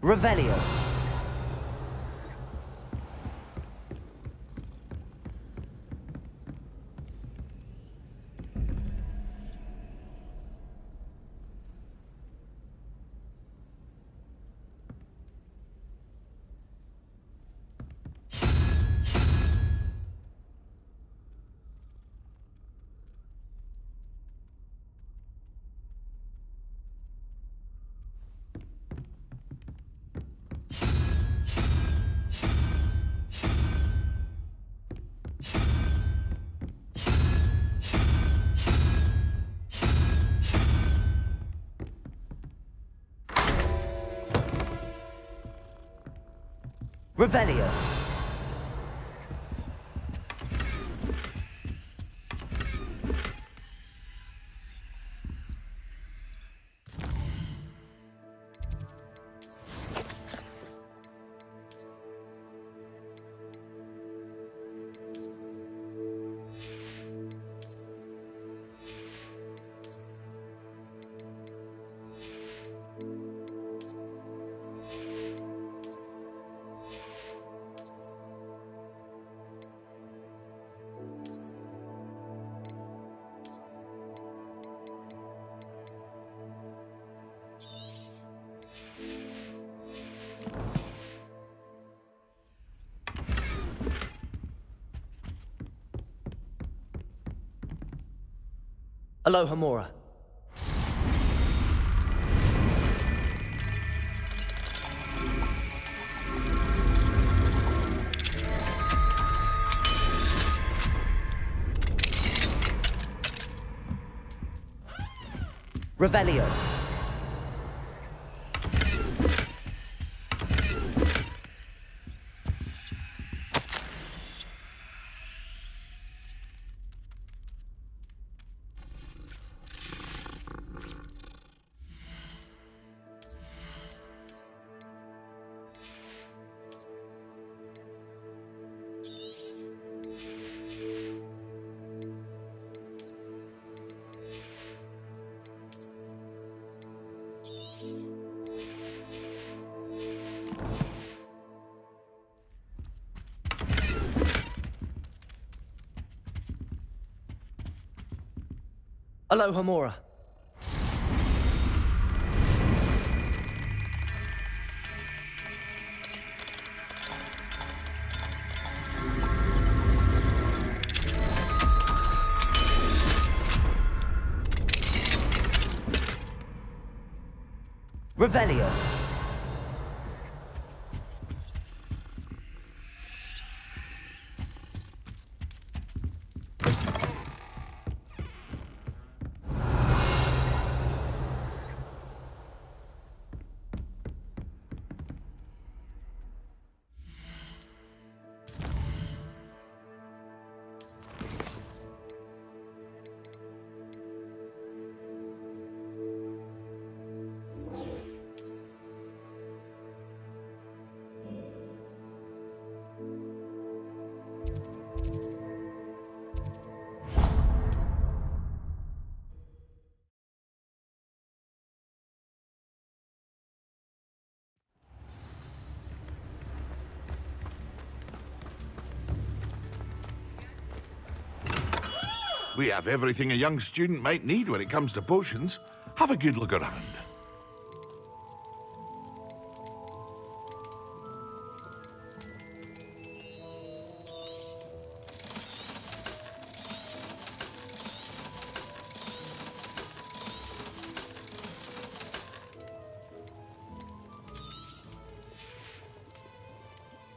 Revelio. Revelio. Aloha Mora. Revelio. Aloha Mora. Revelio. We have everything a young student might need when it comes to potions. Have a good look around.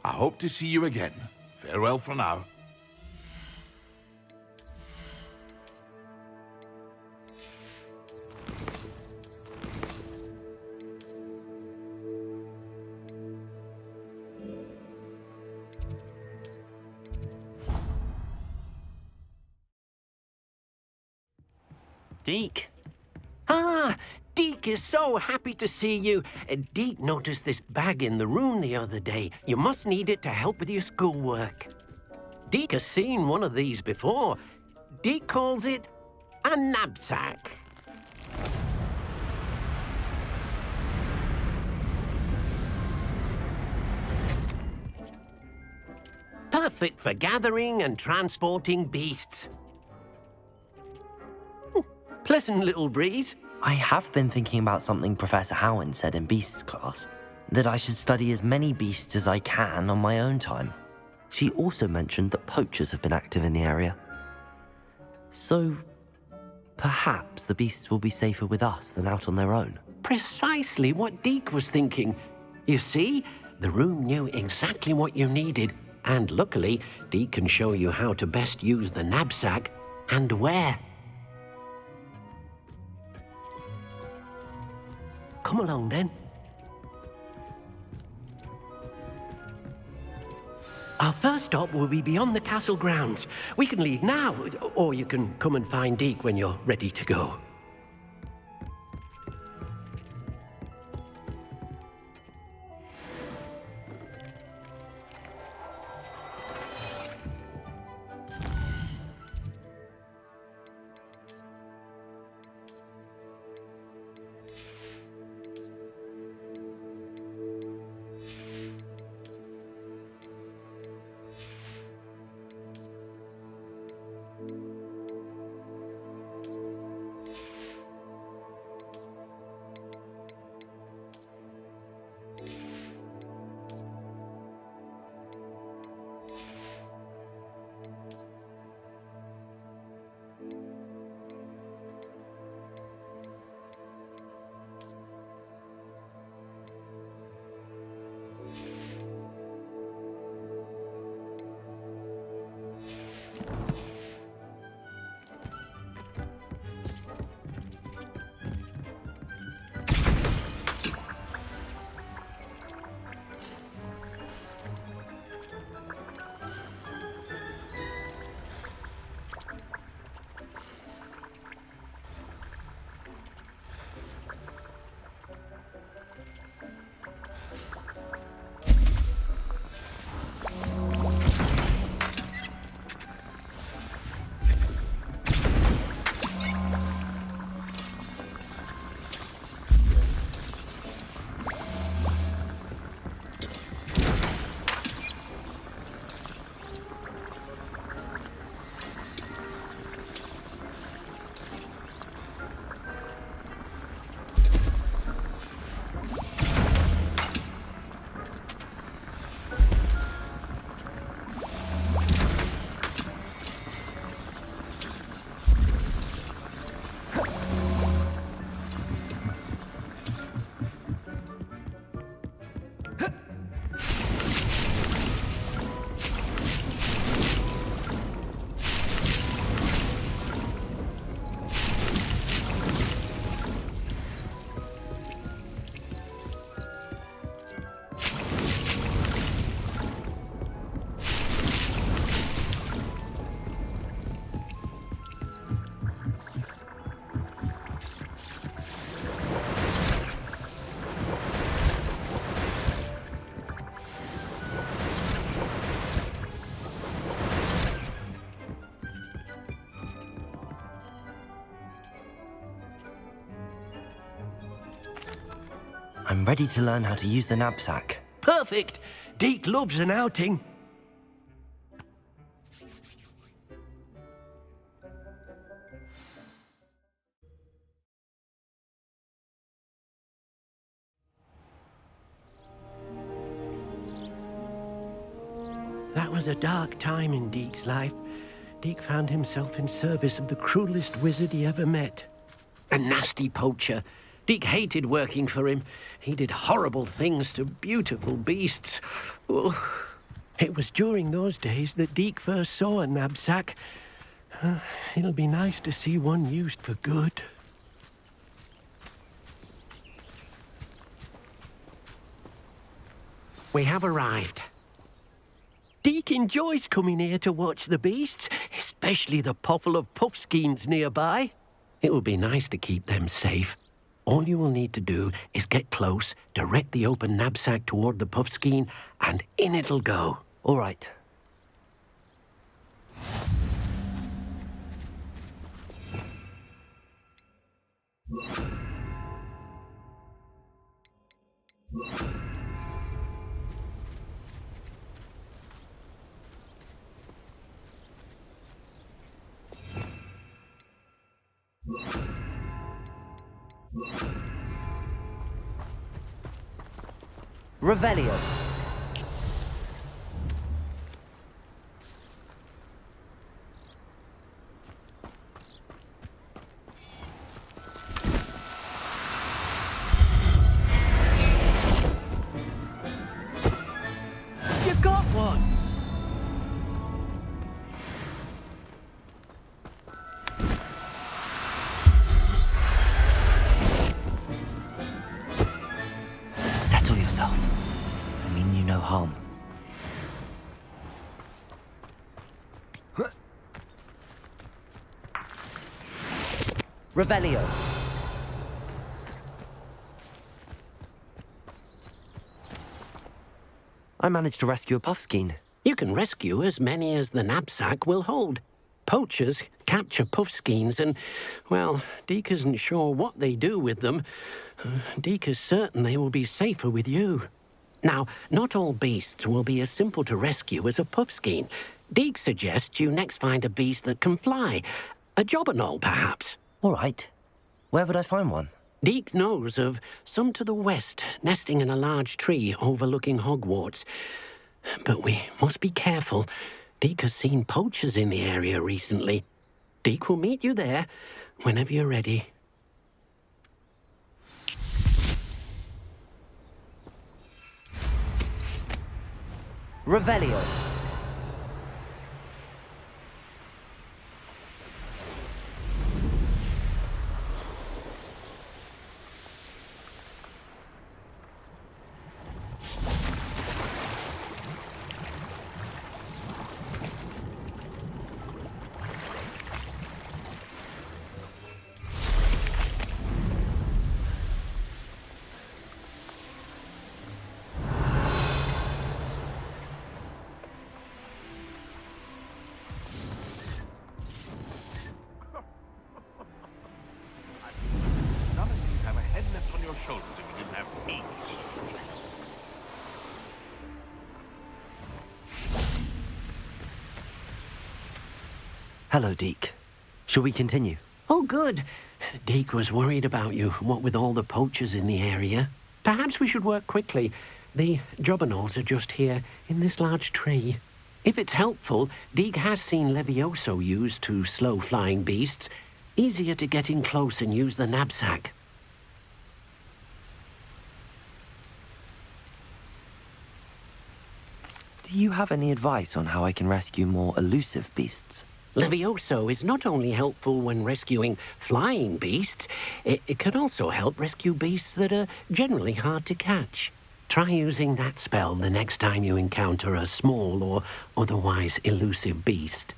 I hope to see you again. Farewell for now. Deke. Ah, Deke is so happy to see you. Deke noticed this bag in the room the other day. You must need it to help with your schoolwork. Deke has seen one of these before. Deke calls it a knapsack. perfect for gathering and transporting beasts. Pleasant little breeze. I have been thinking about something Professor Howard said in Beasts class, that I should study as many beasts as I can on my own time. She also mentioned that poachers have been active in the area. So, perhaps the beasts will be safer with us than out on their own. Precisely what Deke was thinking. You see, the room knew exactly what you needed, and luckily, Deke can show you how to best use the knapsack and where. Come along then. Our first stop will be beyond the castle grounds. We can leave now, or you can come and find Deke when you're ready to go. I'm ready to learn how to use the knapsack. Perfect! Deke loves an outing. That was a dark time in Deke's life. Deke found himself in service of the cruelest wizard he ever met. A nasty poacher. Deke hated working for him. He did horrible things to beautiful beasts. Oh. It was during those days that Deke first saw a knapsack. It'll be nice to see one used for good. We have arrived. Deke enjoys coming here to watch the beasts, especially the potful of puffskeins nearby. It will be nice to keep them safe. All you will need to do is get close, direct the open knapsack toward the puffskein, and in it'll go. All right. Revelio. You got one! Settle yourself. I mean you no harm. Revelio. I managed to rescue a puffskein. You can rescue as many as the knapsack will hold. Poachers capture puffskeins and, well, Deke isn't sure what they do with them. Deke is certain they will be safer with you. Now, not all beasts will be as simple to rescue as a puffskein. Deke suggests you next find a beast that can fly. A jobberknoll, perhaps. All right. Where would I find one? Deke knows of some to the west, nesting in a large tree overlooking Hogwarts. But we must be careful. Deke has seen poachers in the area recently. Deke will meet you there whenever you're ready. Revelio. None of you have a head left on your shoulders if you didn't have me. Hello, Deke. Shall we continue? Oh, good. Deke was worried about you, what with all the poachers in the area. Perhaps we should work quickly. The jobberknolls are just here, in this large tree. If it's helpful, Deke has seen Levioso used to slow flying beasts. Easier to get in close and use the knapsack. Do you have any advice on how I can rescue more elusive beasts? Levioso is not only helpful when rescuing flying beasts, it can also help rescue beasts that are generally hard to catch. Try using that spell the next time you encounter a small or otherwise elusive beast.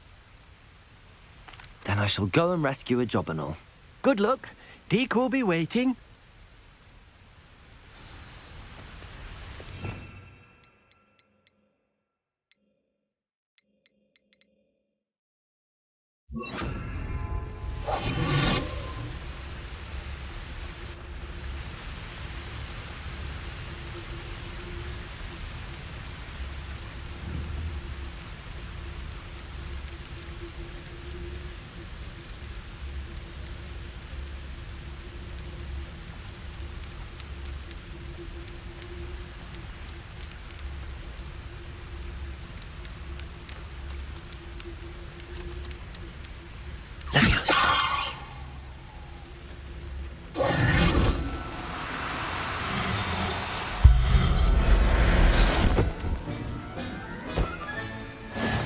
Then I shall go and rescue a jobberknoll. Good luck. Deke will be waiting.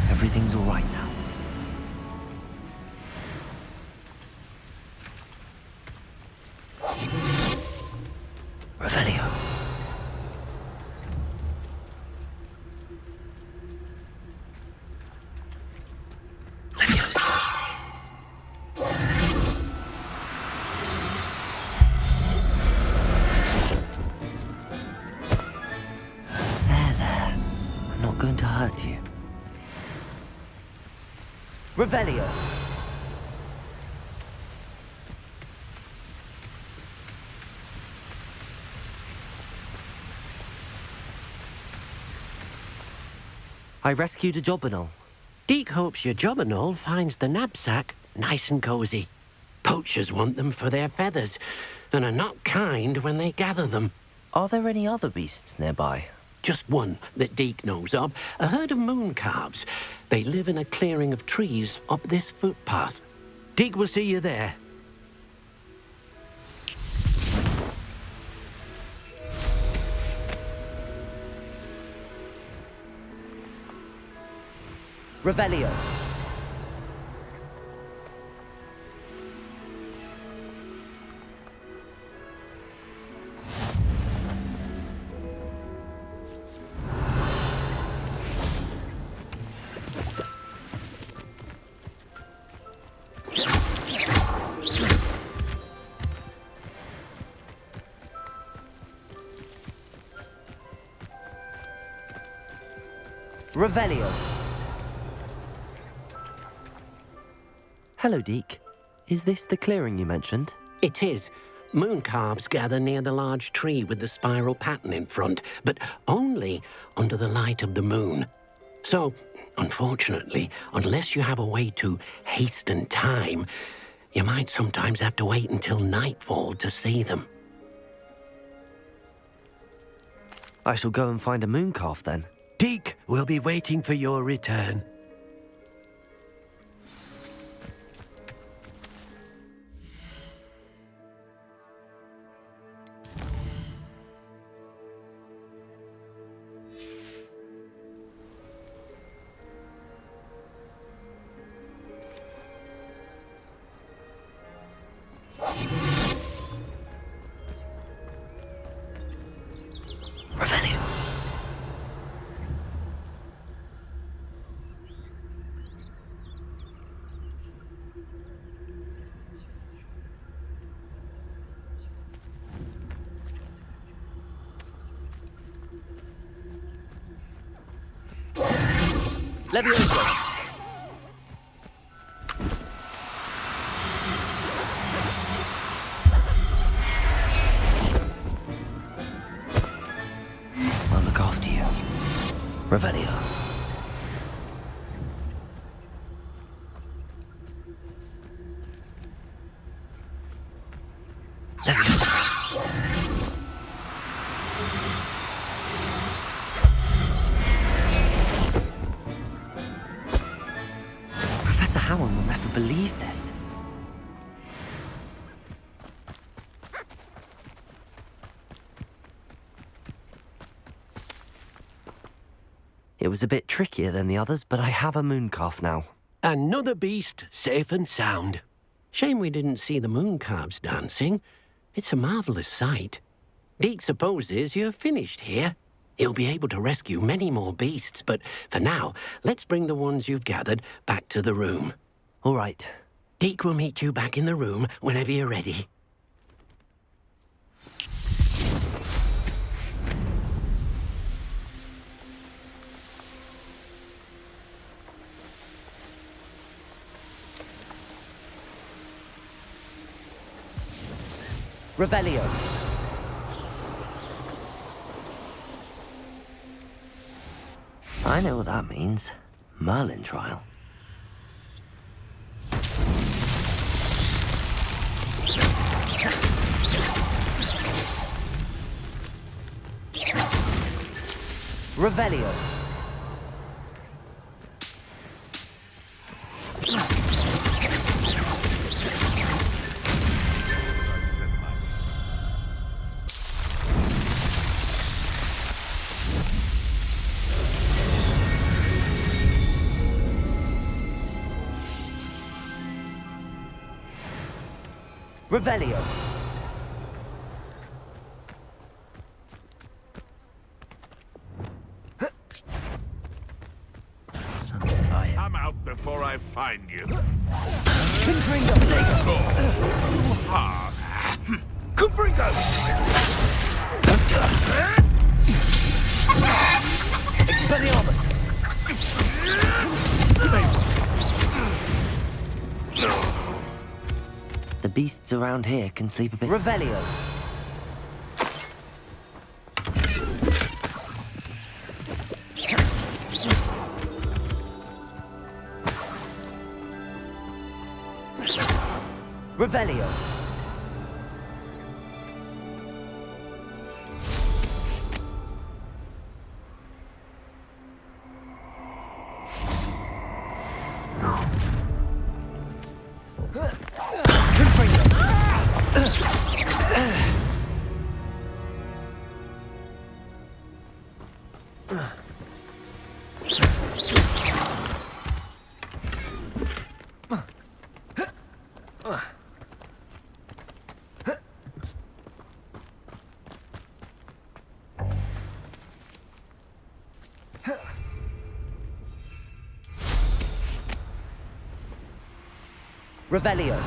Everything's all right now. Revelio. There. I'm not going to hurt you. Revelio. I rescued a jobberknoll. Deke hopes your jobberknoll finds the knapsack nice and cozy. Poachers want them for their feathers, and are not kind when they gather them. Are there any other beasts nearby? Just one that Deke knows of, a herd of moon calves. They live in a clearing of trees up this footpath. Deke will see you there. Revelio. Revelio. Hello, Deke. Is this the clearing you mentioned? It is. Moon calves gather near the large tree with the spiral pattern in front, but only under the light of the moon. So, unfortunately, unless you have a way to hasten time, you might sometimes have to wait until nightfall to see them. I shall go and find a moon calf then. Deke will be waiting for your return. Revelio. Levioso. I'll look after you. Revelio. Professor Howard will never believe this. It was a bit trickier than the others, but I have a moon calf now. Another beast, safe and sound. Shame we didn't see the moon calves dancing. It's a marvelous sight. Deke supposes you're finished here. He'll be able to rescue many more beasts, but for now, let's bring the ones you've gathered back to the room. All right. Deke will meet you back in the room whenever you're ready. Revelio. I know what that means. Merlin trial. Revelio. Revelio. Come out before I find you. Confringo. Confringo! Expelliarmus. The beasts around here can sleep a bit. Revelio. Revelio. Revelio.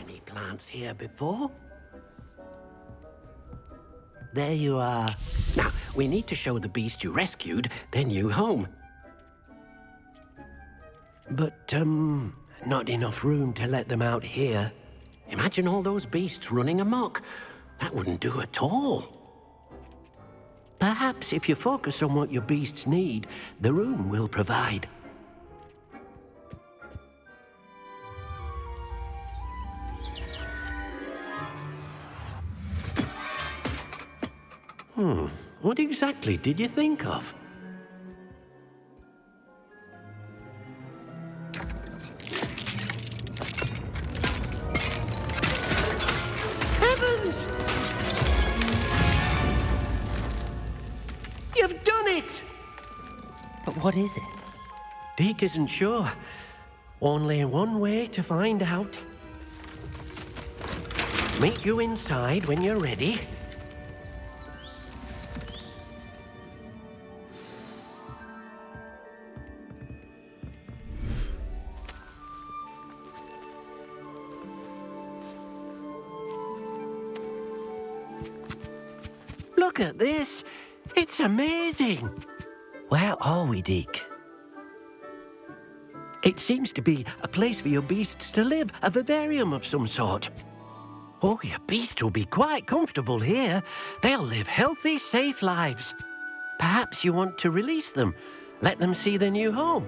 Any plants here before? There you are. Now, we need to show the beast you rescued their new home. But, not enough room to let them out here. Imagine all those beasts running amok. That wouldn't do at all. Perhaps if you focus on what your beasts need, the room will provide. What exactly did you think of? Heavens! You've done it! But what is it? Deke isn't sure. Only one way to find out. Meet you inside when you're ready. Look at this. It's amazing. Where are we, Deke? It seems to be a place for your beasts to live, a vivarium of some sort. Oh, your beasts will be quite comfortable here. They'll live healthy, safe lives. Perhaps you want to release them, let them see their new home.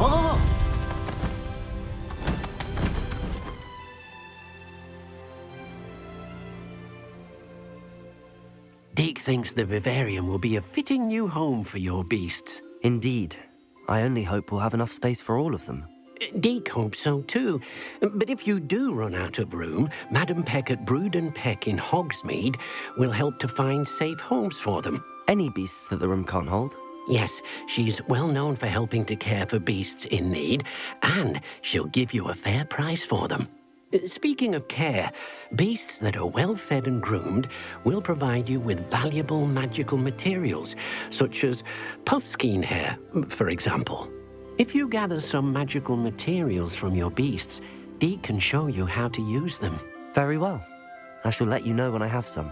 Oh! Deke thinks the vivarium will be a fitting new home for your beasts. Indeed. I only hope we'll have enough space for all of them. Deke hopes so too. But if you do run out of room, Madam Peck at Brood and Peck in Hogsmeade will help to find safe homes for them. Any beasts that the room can't hold? Yes, she's well known for helping to care for beasts in need, and she'll give you a fair price for them. Speaking of care, beasts that are well fed and groomed will provide you with valuable magical materials, such as puffskein hair, for example. If you gather some magical materials from your beasts, Deke can show you how to use them. Very well. I shall let you know when I have some.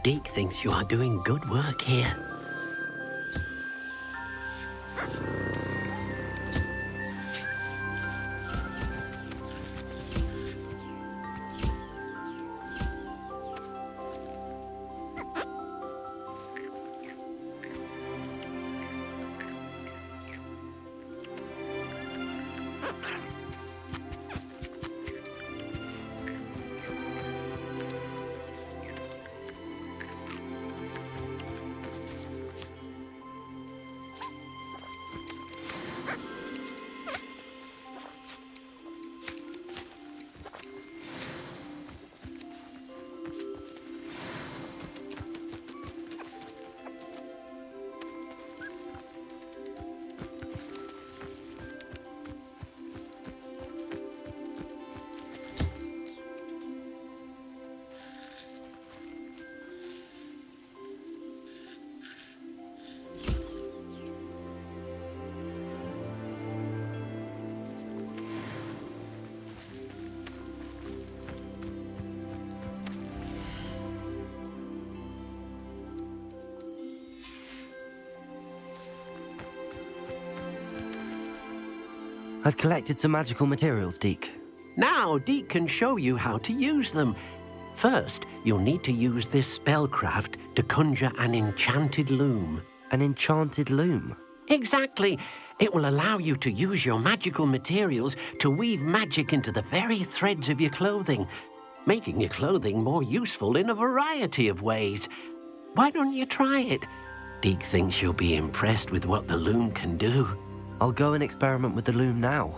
Deke thinks you are doing good work here. I've collected some magical materials, Deke. Now, Deke can show you how to use them. First, you'll need to use this spellcraft to conjure an enchanted loom. An enchanted loom? Exactly. It will allow you to use your magical materials to weave magic into the very threads of your clothing, making your clothing more useful in a variety of ways. Why don't you try it? Deke thinks you'll be impressed with what the loom can do. I'll go and experiment with the loom now.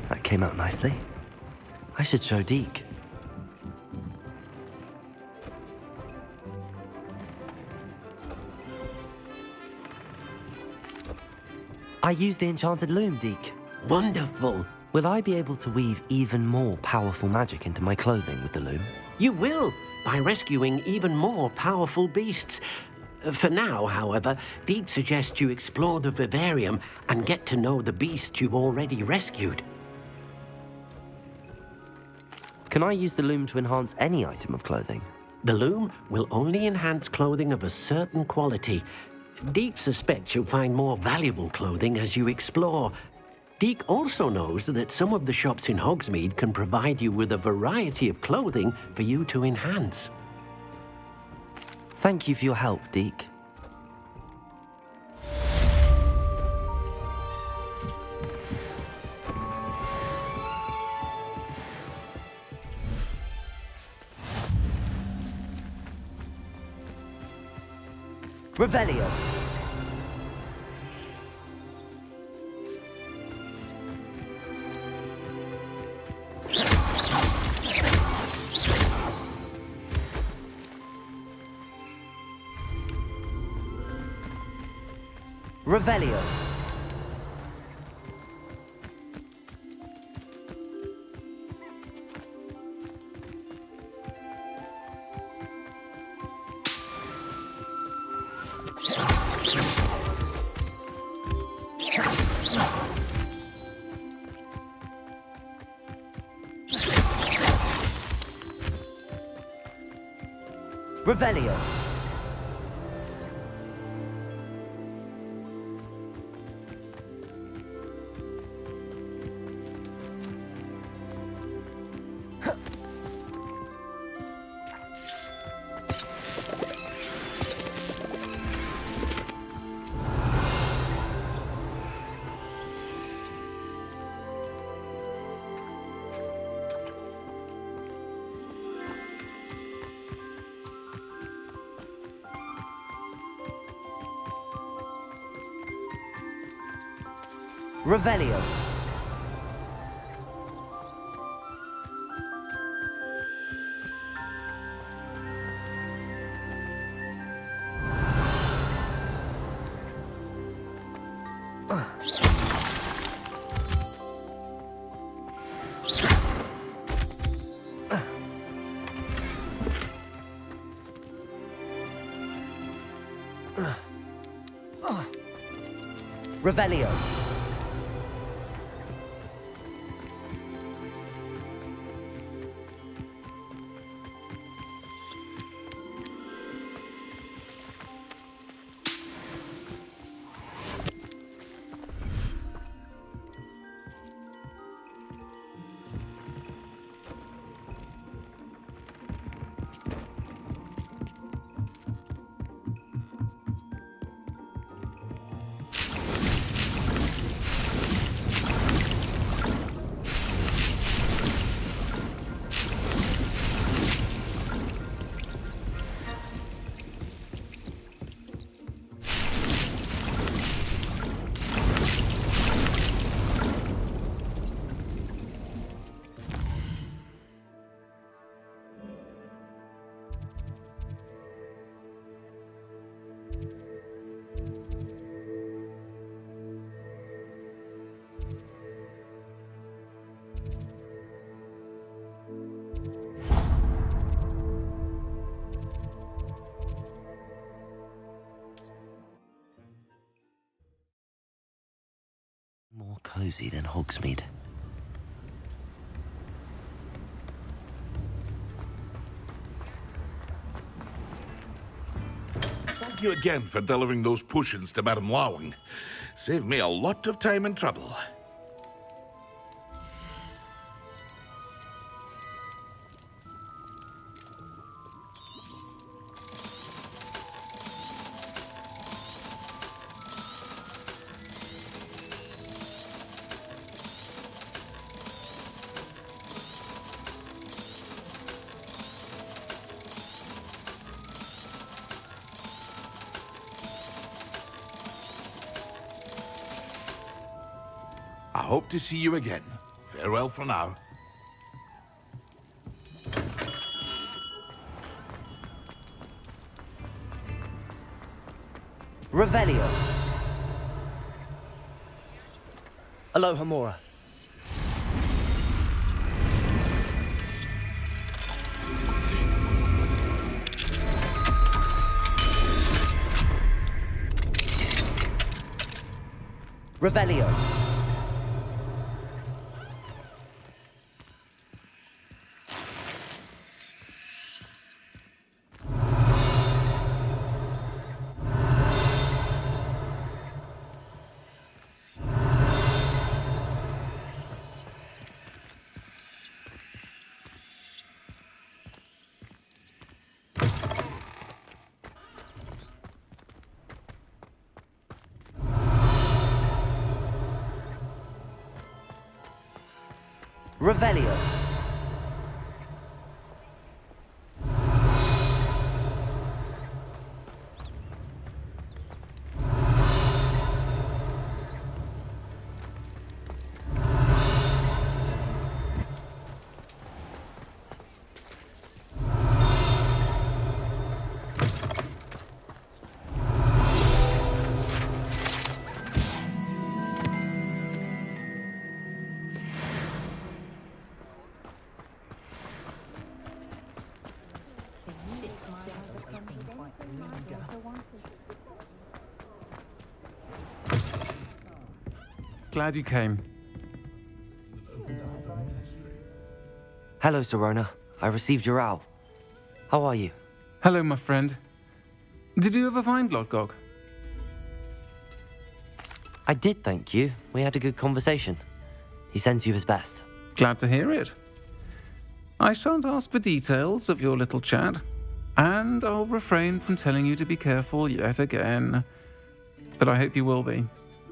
That came out nicely. I should show Deke. I used the enchanted loom, Deke. Wonderful. Will I be able to weave even more powerful magic into my clothing with the loom? You will, by rescuing even more powerful beasts. For now, however, Deke suggests you explore the vivarium and get to know the beasts you've already rescued. Can I use the loom to enhance any item of clothing? The loom will only enhance clothing of a certain quality. Deke suspects you'll find more valuable clothing as you explore. Deke also knows that some of the shops in Hogsmeade can provide you with a variety of clothing for you to enhance. Thank you for your help, Deke. Revelio. Revelio. Revelio. Revelio. Revelio. More cozy than Hogsmeade. Thank you again for delivering those potions to Madame Lowing. Saved me a lot of time and trouble. I hope to see you again. Farewell for now. Revelio. Aloha Mora. Revelio. Revelio. glad you came. Hello, Sirona. I received your owl. How are you? Hello, my friend. Did you ever find Lodgog? I did, thank you. We had a good conversation. He sends you his best. Glad to hear it. I shan't ask for details of your little chat, and I'll refrain from telling you to be careful yet again. But I hope you will be,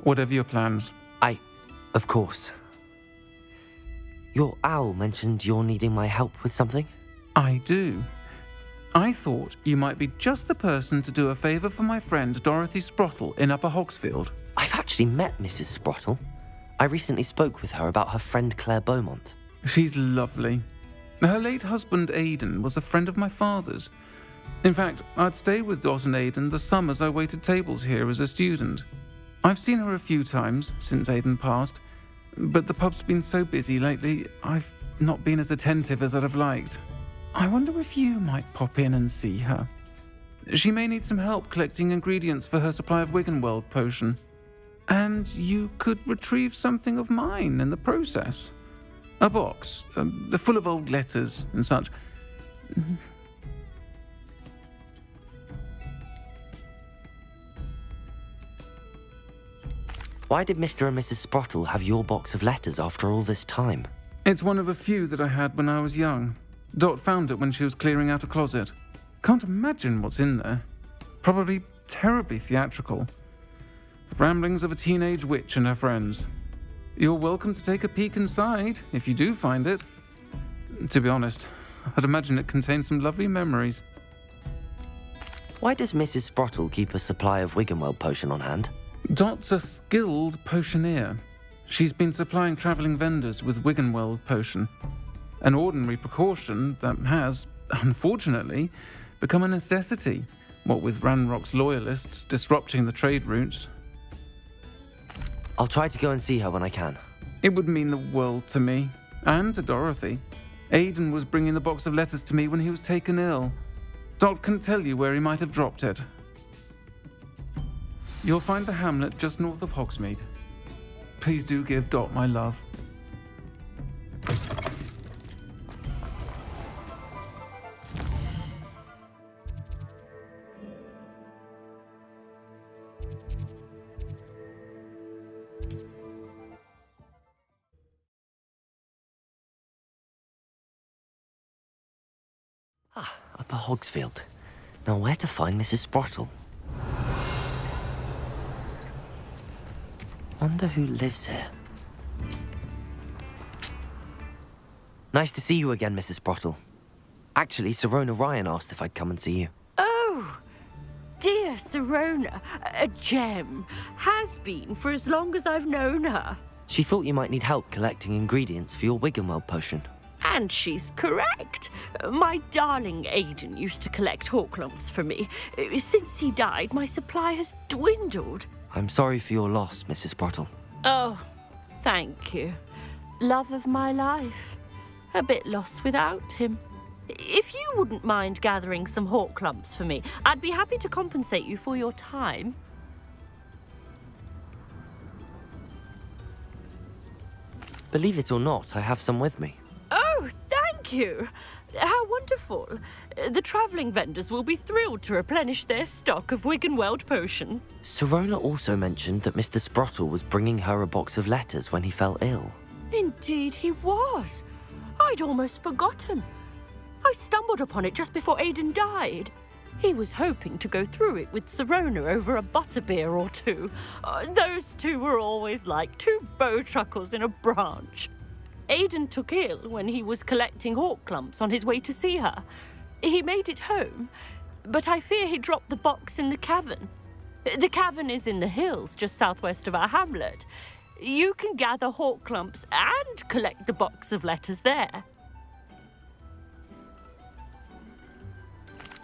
whatever your plans. Of course. Your owl mentioned you're needing my help with something? I do. I thought you might be just the person to do a favour for my friend Dorothy Sprottle in Upper Hogsfield. I've actually met Mrs. Sprottle. I recently spoke with her about her friend Claire Beaumont. She's lovely. Her late husband Aidan was a friend of my father's. In fact, I'd stayed with Dot and Aidan the summers I waited tables here as a student. I've seen her a few times since Aidan passed, but the pub's been so busy lately, I've not been as attentive as I'd have liked. I wonder if you might pop in and see her. She may need some help collecting ingredients for her supply of Wiggenweld potion. And you could retrieve something of mine in the process. A box, full of old letters and such. Why did Mr. and Mrs. Sprottle have your box of letters after all this time? It's one of a few that I had when I was young. Dot found it when she was clearing out a closet. Can't imagine what's in there. Probably terribly theatrical. The ramblings of a teenage witch and her friends. You're welcome to take a peek inside, if you do find it. To be honest, I'd imagine it contains some lovely memories. Why does Mrs. Sprottle keep a supply of Wiggenweld potion on hand? Dot's a skilled potioneer. She's been supplying travelling vendors with Wiggenweld potion. An ordinary precaution that has, unfortunately, become a necessity, what with Ranrock's loyalists disrupting the trade routes. I'll try to go and see her when I can. It would mean the world to me, and to Dorothy. Aidan was bringing the box of letters to me when he was taken ill. Dot can tell you where he might have dropped it. You'll find the hamlet just north of Hogsmeade. Please do give Dot my love. Upper Hogsfield. Now where to find Mrs. Sprottle? Wonder who lives here. Nice to see you again, Mrs. Sprottle. Actually, Sirona Ryan asked if I'd come and see you. Oh, dear Sirona, a gem. Has been for as long as I've known her. She thought you might need help collecting ingredients for your Wiggenweld potion. And she's correct. My darling Aidan used to collect Horklumps for me. Since he died, my supply has dwindled. I'm sorry for your loss, Mrs. Sprottle. Oh, thank you. Love of my life. A bit lost without him. If you wouldn't mind gathering some Horklumps for me, I'd be happy to compensate you for your time. Believe it or not, I have some with me. Oh, thank you. How wonderful. The travelling vendors will be thrilled to replenish their stock of Wiggenweld potion. Sirona also mentioned that Mr. Sprottle was bringing her a box of letters when he fell ill. Indeed he was. I'd almost forgotten. I stumbled upon it just before Aidan died. He was hoping to go through it with Sirona over a butterbeer or two. Those two were always like two bowtruckles in a branch. Aidan took ill when he was collecting Horklumps on his way to see her. He made it home, but I fear he dropped the box in the cavern. The cavern is in the hills just southwest of our hamlet. You can gather Horklumps and collect the box of letters there.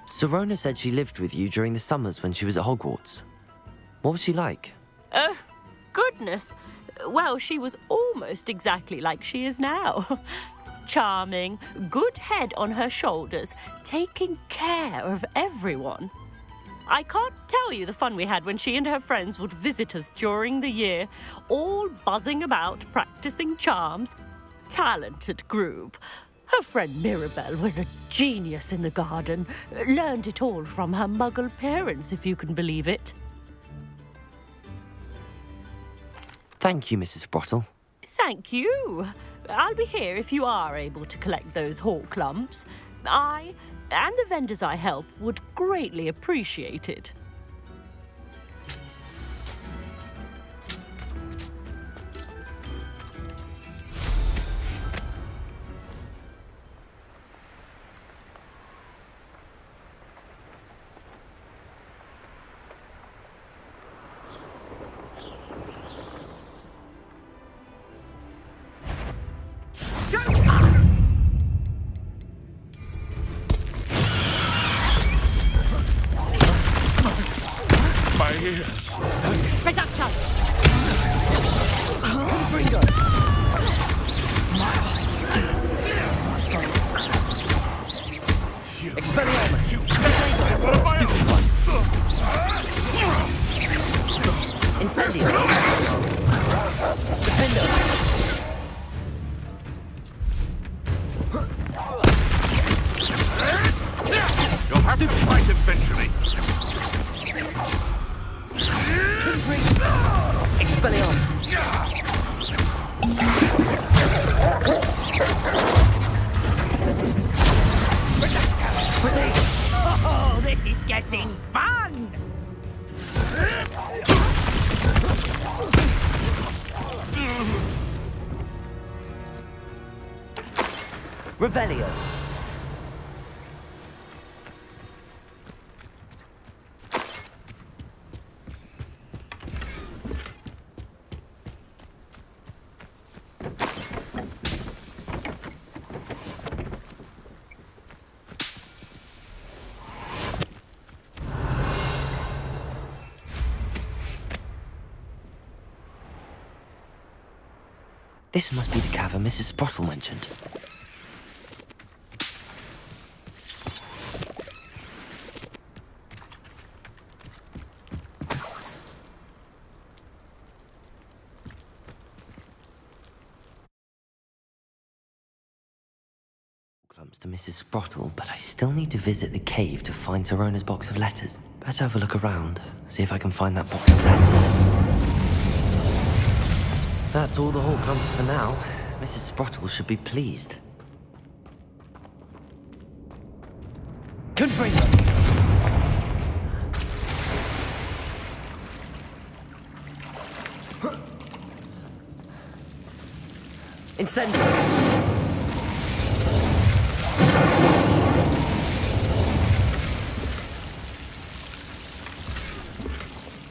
Sirona said she lived with you during the summers when she was at Hogwarts. What was she like? Goodness. Well, she was almost exactly like she is now. Charming, good head on her shoulders, taking care of everyone. I can't tell you the fun we had when she and her friends would visit us during the year, all buzzing about, practicing charms. Talented group. Her friend Mirabelle was a genius in the garden. Learned it all from her muggle parents, if you can believe it. Thank you, Mrs. Sprottle. Thank you. I'll be here if you are able to collect those hawk lumps. I and the vendors I help would greatly appreciate it. My ears. Reduction! Expelliarmus! What am I? Incendio! Defendo! You'll have to fight eventually. Expelliarmus! Oh, this is getting fun! Revelio. This must be the cavern Mrs. Sprottle mentioned. Clumps to Mrs. Sprottle, but I still need to visit the cave to find Sirona's box of letters. Better have a look around, see if I can find that box of letters. That's all the Horcrux for now. Mrs. Sprottle should be pleased. Confringo! Incendio!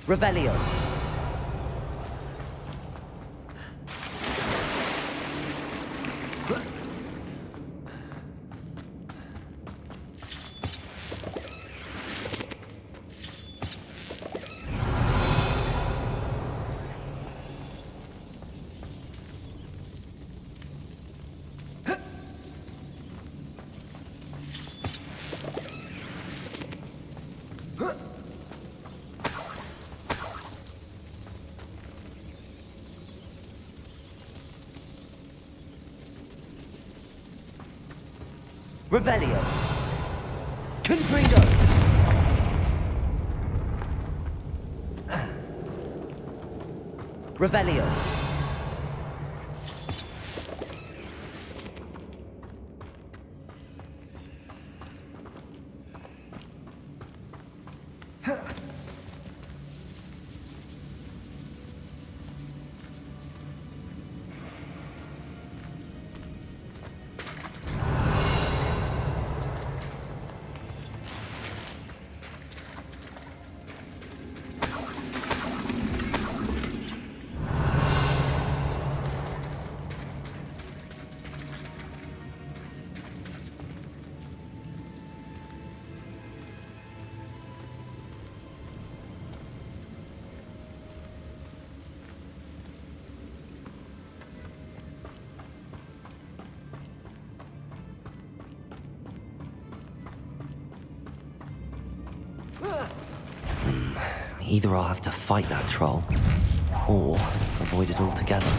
Revelio! Revelio. Confringo. Revelio. Either I'll have to fight that troll, or avoid it altogether.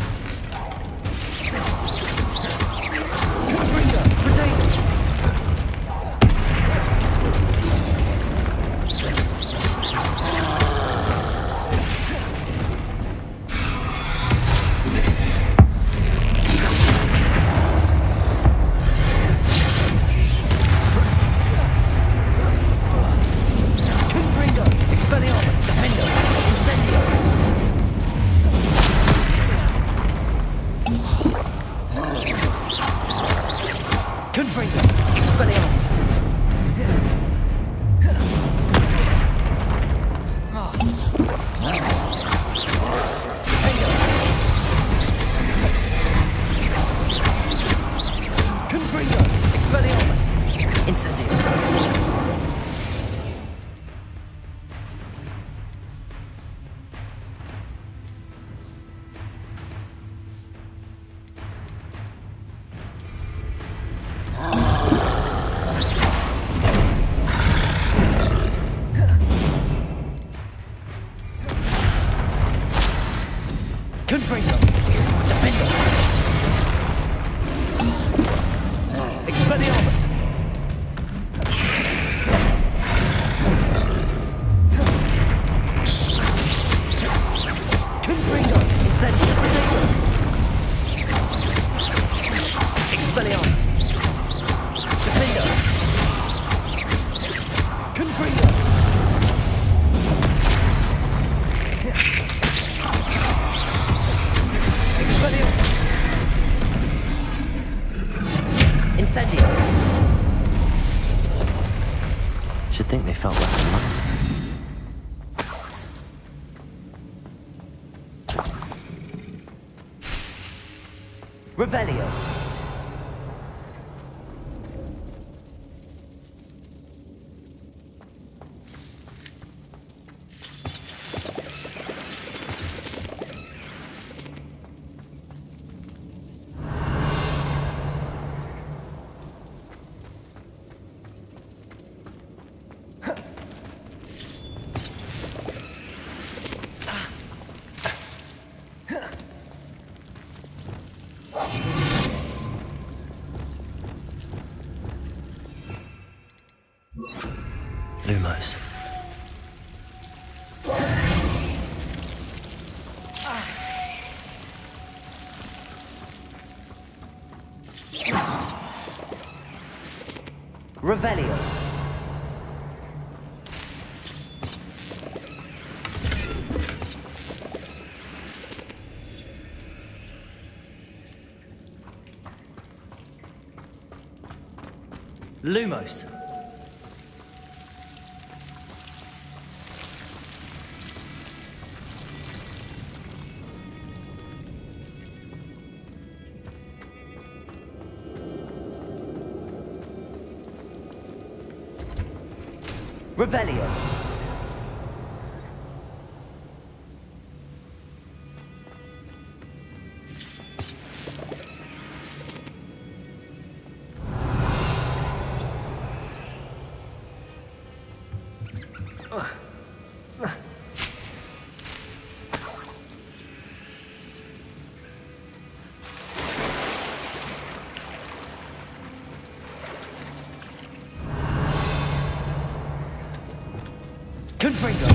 Should think they felt left alone. Revelio. Lumos. Revelio. Lumos. Revelio. Confringo.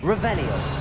Revelio.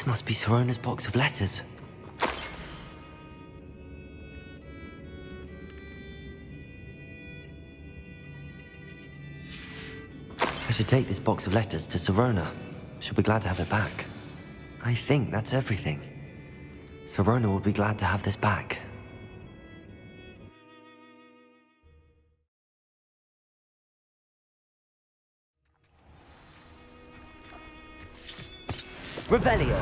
This must be Sirona's box of letters. I should take this box of letters to Sirona. She'll be glad to have it back. I think that's everything. Sirona will be glad to have this back. Revelio.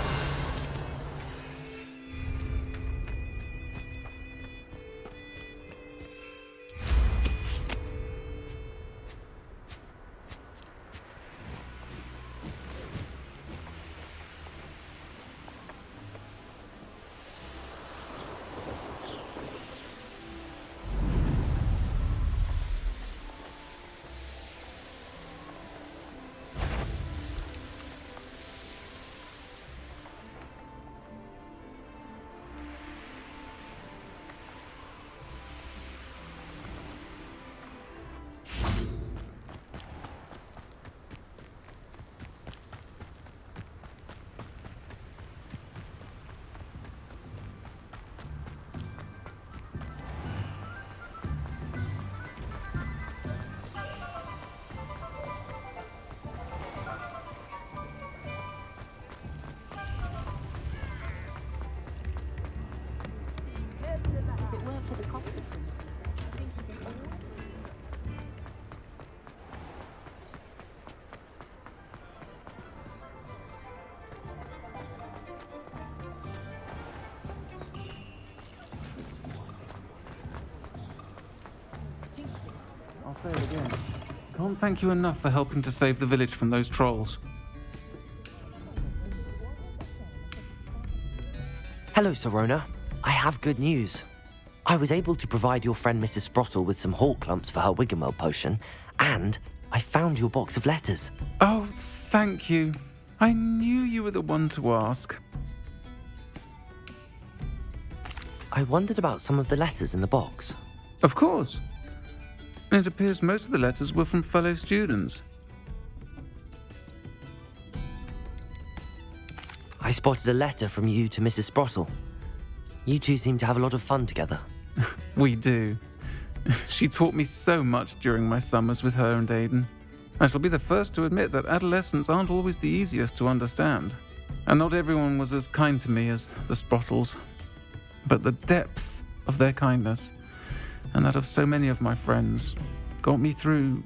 I'll say it again. Can't thank you enough for helping to save the village from those trolls. Hello, Sirona. I have good news. I was able to provide your friend Mrs. Sprottle with some hawk clumps for her Wiggenweld potion, and I found your box of letters. Oh, thank you. I knew you were the one to ask. I wondered about some of the letters in the box. Of course. It appears most of the letters were from fellow students. I spotted a letter from you to Mrs. Sprottle. You two seem to have a lot of fun together. We do. She taught me so much during my summers with her and Aiden. I shall be the first to admit that adolescents aren't always the easiest to understand. And not everyone was as kind to me as the Sprottles. But the depth of their kindness, and that of so many of my friends, got me through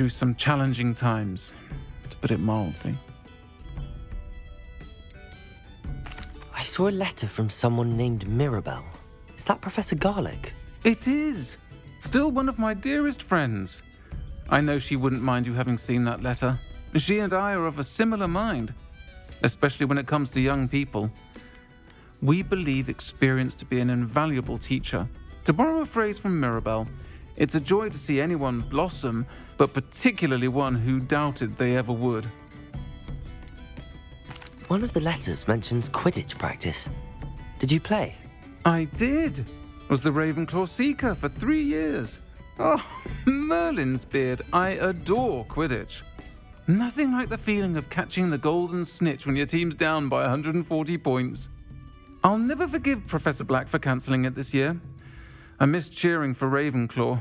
some challenging times, to put it mildly. I saw a letter from someone named Mirabelle. Is that Professor Garlic? It is! Still one of my dearest friends. I know she wouldn't mind you having seen that letter. She and I are of a similar mind, especially when it comes to young people. We believe experience to be an invaluable teacher. To borrow a phrase from Mirabelle, it's a joy to see anyone blossom, but particularly one who doubted they ever would. One of the letters mentions Quidditch practice. Did you play? I did. Was the Ravenclaw Seeker for 3 years. Oh, Merlin's beard. I adore Quidditch. Nothing like the feeling of catching the golden snitch when your team's down by 140 points. I'll never forgive Professor Black for cancelling it this year. I missed cheering for Ravenclaw.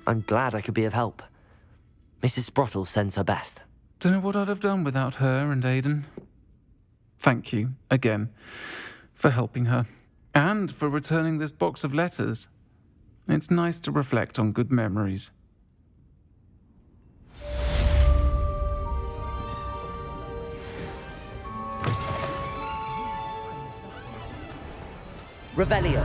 I'm glad I could be of help. Mrs. Sprottle sends her best. Don't know what I'd have done without her and Aiden. Thank you, again, for helping her. And for returning this box of letters. It's nice to reflect on good memories. Revelio.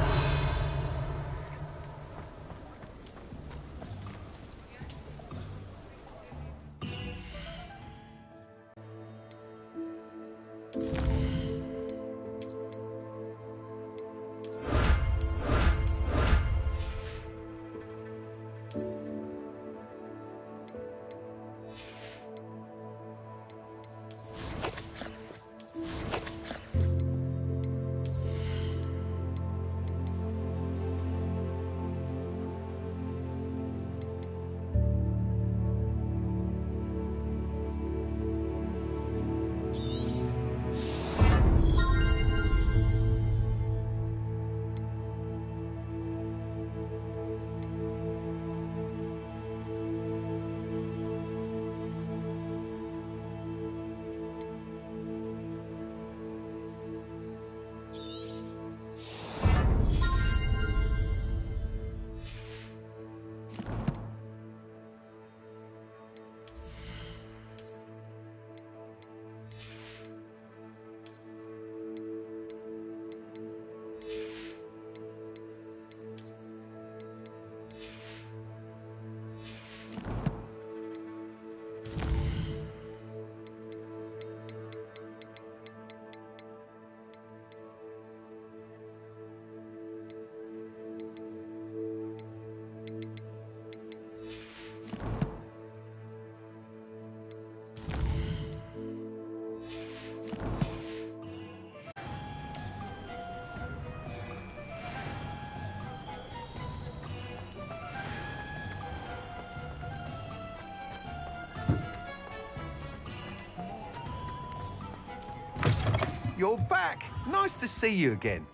you're back. Nice to see you again.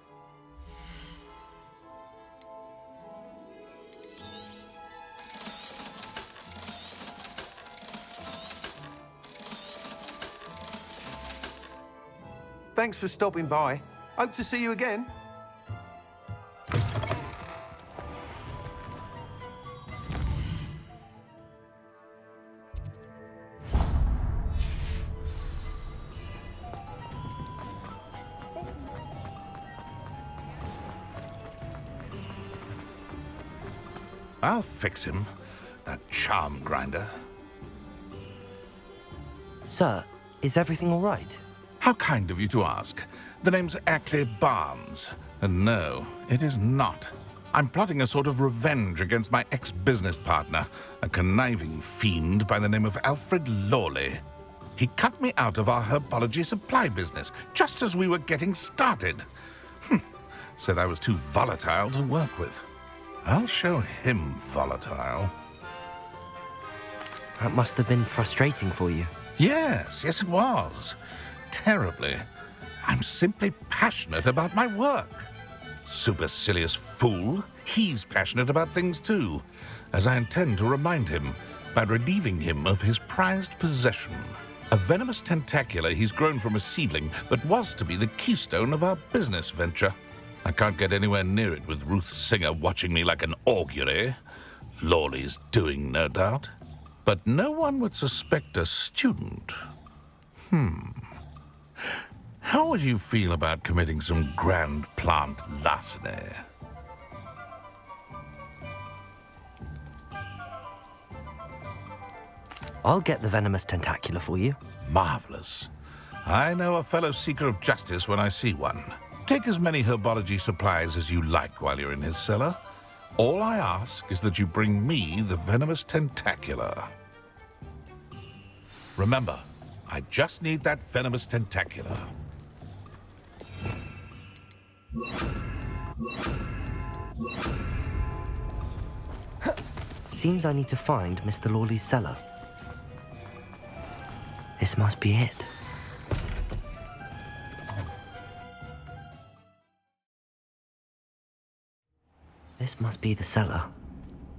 Thanks for stopping by. Hope to see you again. I'll fix him, that charm grinder. Sir, is everything all right? How kind of you to ask. The name's Ackley Barnes. And no, it is not. I'm plotting a sort of revenge against my ex-business partner, a conniving fiend by the name of Alfred Lawley. He cut me out of our herbology supply business just as we were getting started. Said I was too volatile to work with. I'll show him volatile. That must have been frustrating for you. Yes, it was. Terribly. I'm simply passionate about my work. Supercilious fool. He's passionate about things too, as I intend to remind him by relieving him of his prized possession. A venomous tentacula he's grown from a seedling that was to be the keystone of our business venture. I can't get anywhere near it with Ruth Singer watching me like an augury. Lawley's doing, no doubt. But no one would suspect a student. How would you feel about committing some grand plant larceny? I'll get the venomous tentacula for you. Marvelous. I know a fellow seeker of justice when I see one. Take as many herbology supplies as you like while you're in his cellar. All I ask is that you bring me the venomous tentacula. Remember, I just need that venomous tentacula. Seems I need to find Mr. Lawley's cellar. This must be it. This must be the cellar.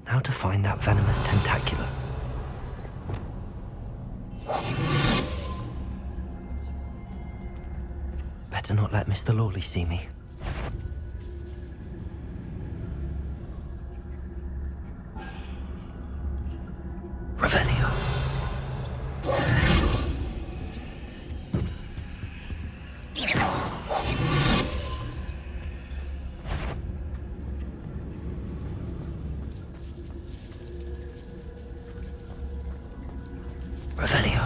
Now to find that venomous tentacula. Better not let Mr. Lawley see me. Revelio. Revelio.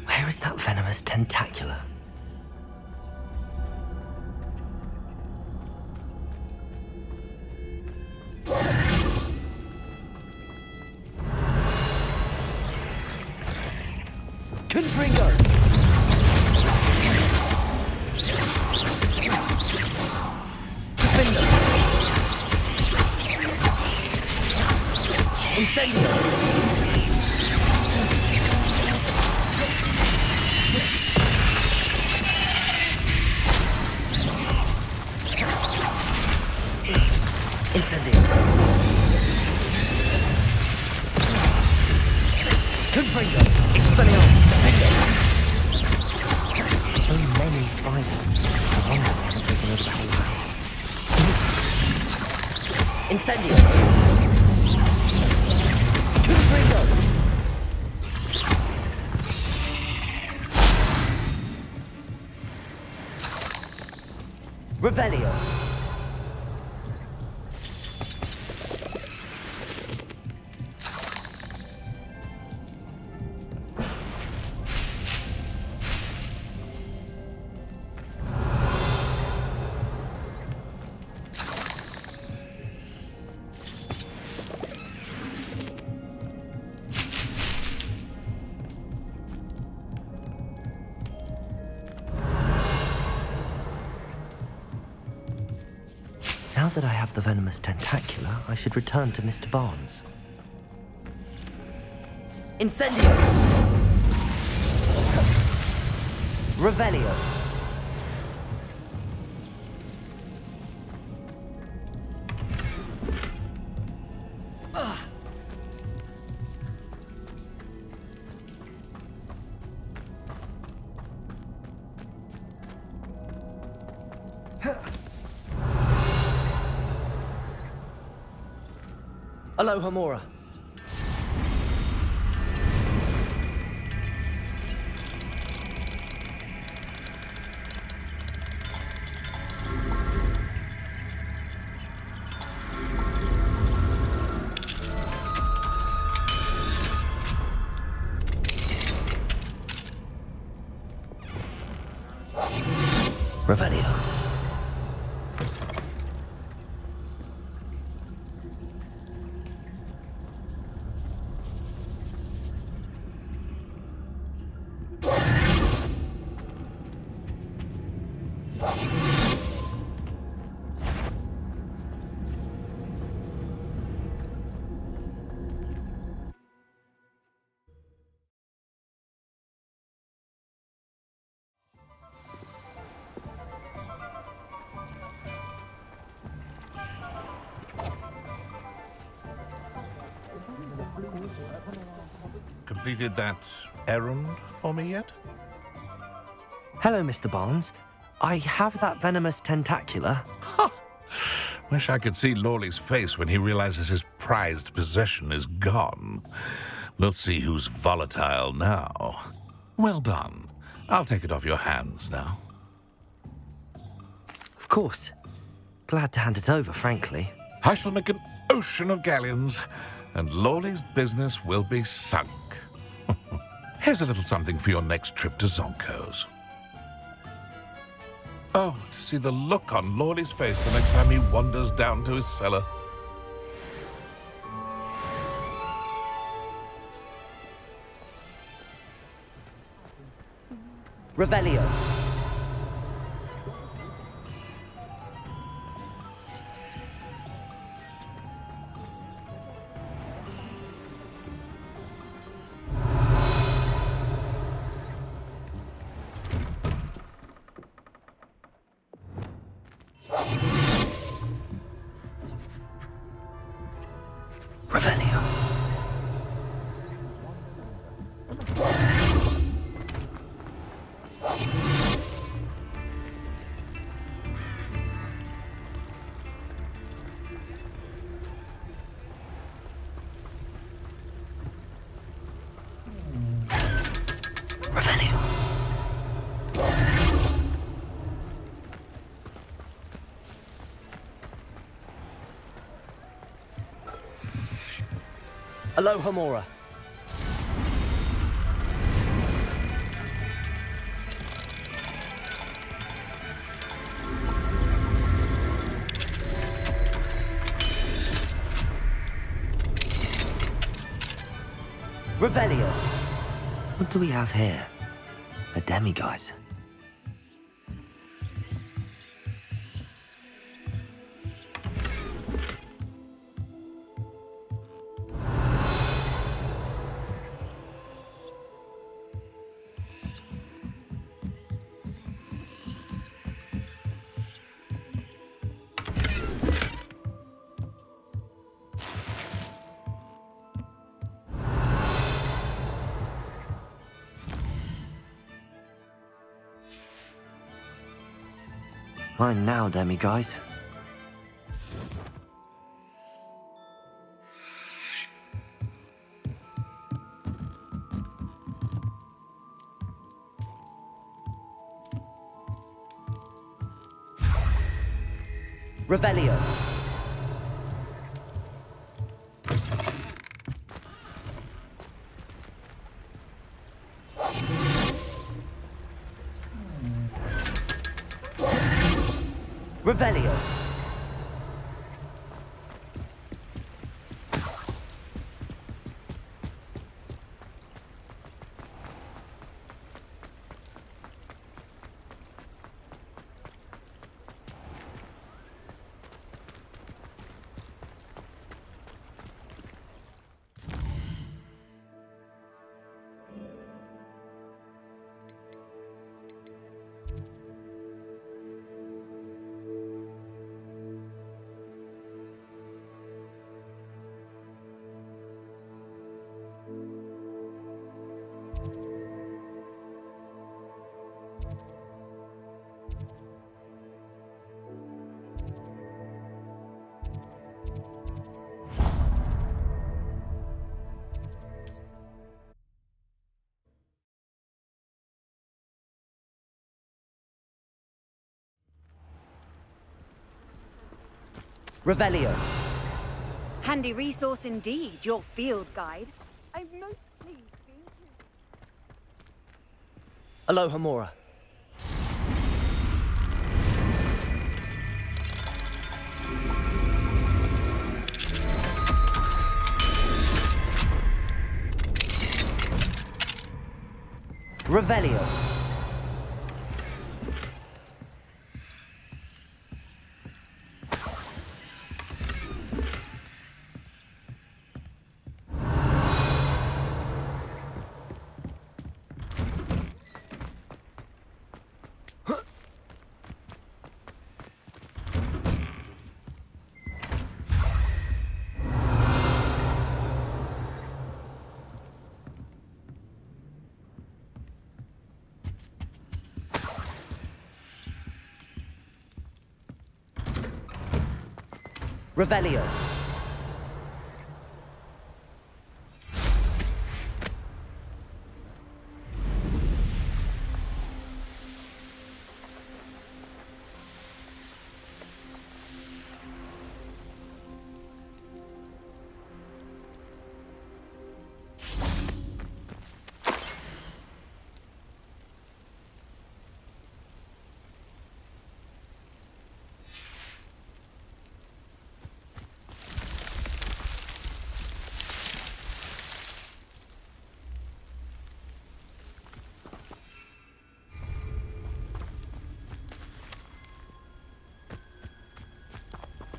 Where is that venomous tentacula? Confringo! Defender! Incendio! Incendio! Confringo! Expelliarmus! Defender! So many spiders. I wonder if they're taking over the whole house. Incendio! Confringo! Revelio! Now that I have the venomous tentacula, I should return to Mr. Barnes. Incendio. Revelio. Aloha Mora. Revelio. Completed that errand for me yet? Hello, Mr. Barnes. I have that venomous tentacula. Wish I could see Lawley's face when he realizes his prized possession is gone. We'll see who's volatile now. Well done. I'll take it off your hands now. Of course. Glad to hand it over, frankly. I shall make an ocean of galleons, and Lawley's business will be sunk. Here's a little something for your next trip to Zonko's. Oh, to see the look on Lawley's face the next time he wanders down to his cellar. Revelio. Revelio. Revelio. Aloha Mora. Revelio. What do we have here? A demiguise. Fine now, demiguise. Revelio. Revelio. Revelio. Handy resource indeed, your field guide. I'm most pleased being here. Alohomora. Revelio. Revelio.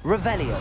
Revelio.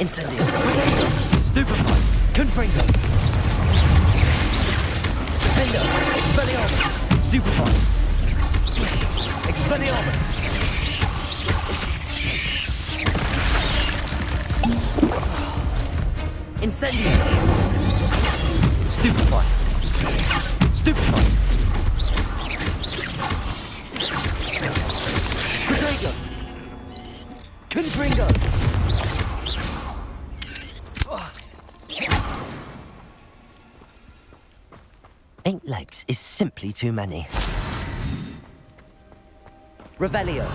Incendio. Stupefy. Confringo. Defendo. Expelliarmus. Stupefy. Expelliarmus. Incendio. Stupefy. Stupefy. Protego. Confringo. Eight legs is simply too many. Revelio.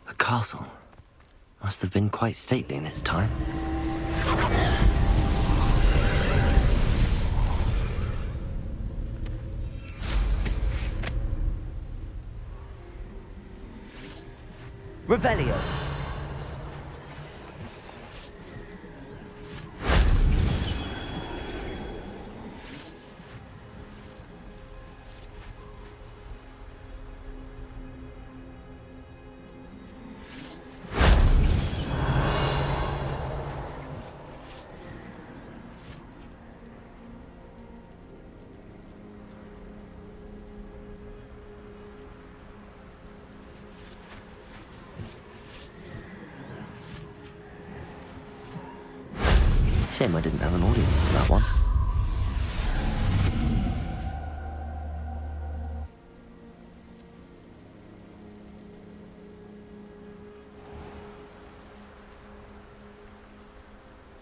The castle must have been quite stately in its time. Revelio. Shame I didn't have an audience for that one.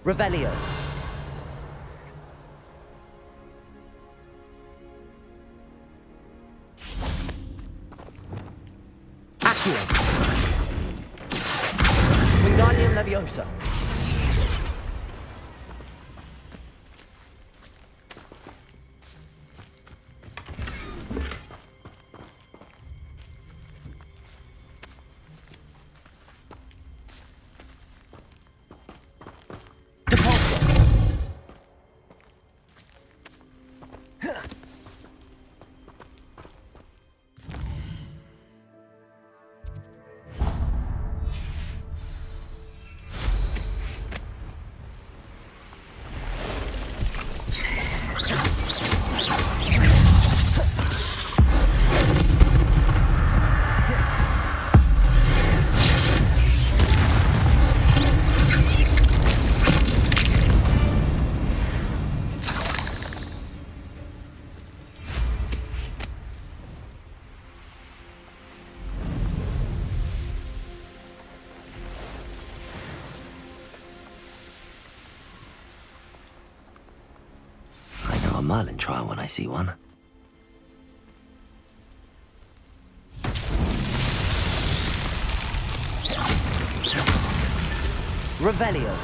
Revelio. Accio. Wingardium Leviosa. Merlin trial when I see one. Revelio.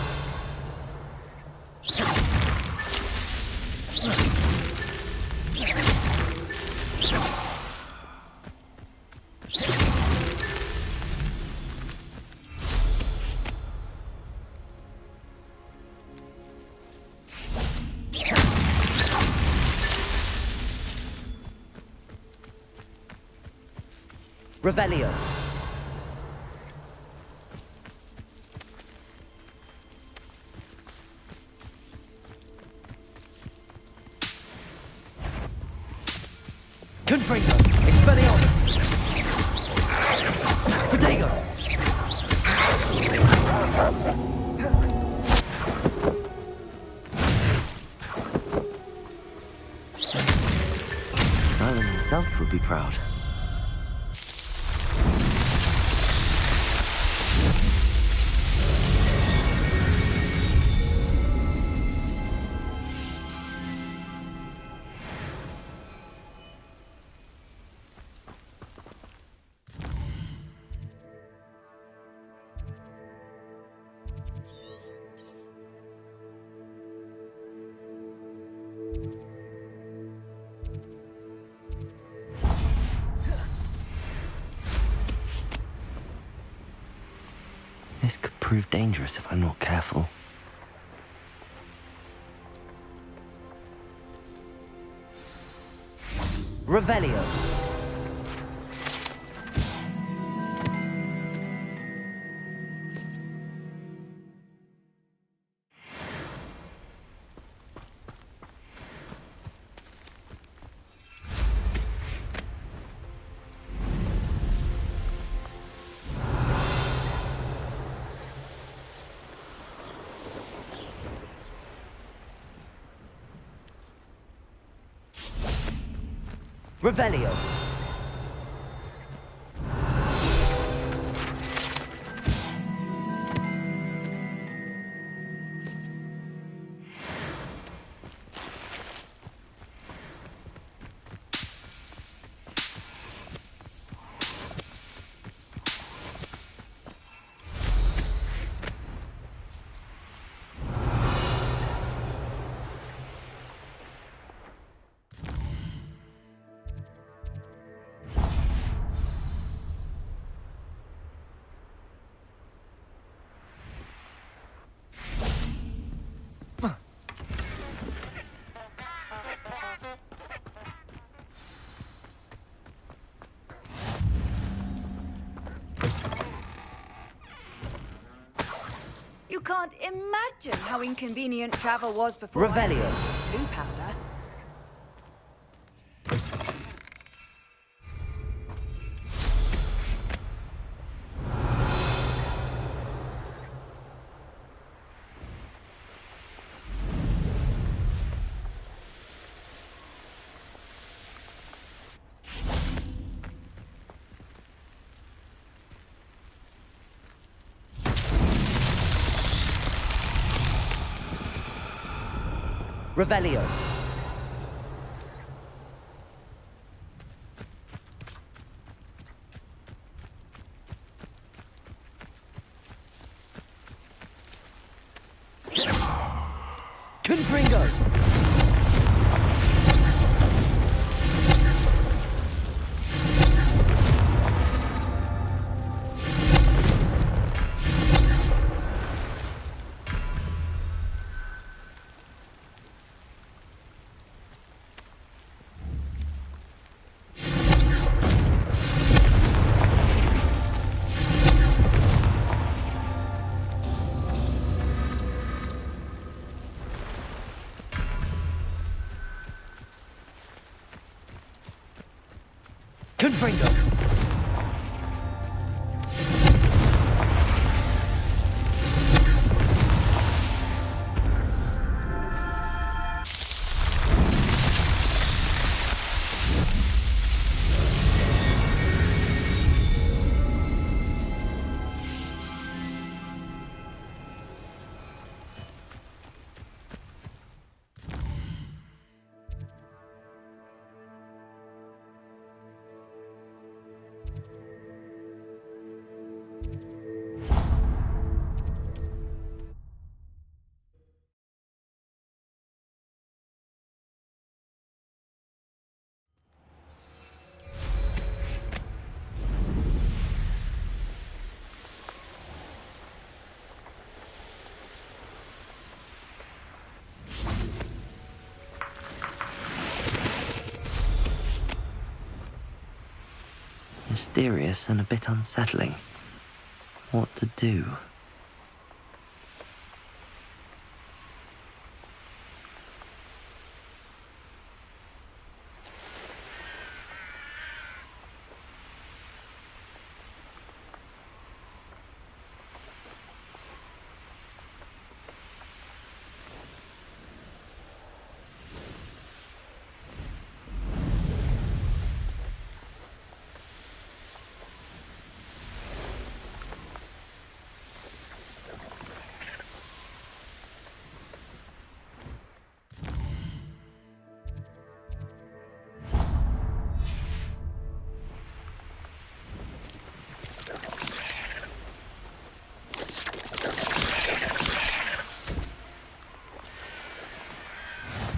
Revelio. Confringo. Expelliarmus. Protego. Merlin himself would be proud. This could prove dangerous if I'm not careful. Revelio. Revelio. You can't imagine how inconvenient travel was before Revelio. I invented blue powder. Revelio. Confringo. Confringo. mysterious and a bit unsettling. What to do?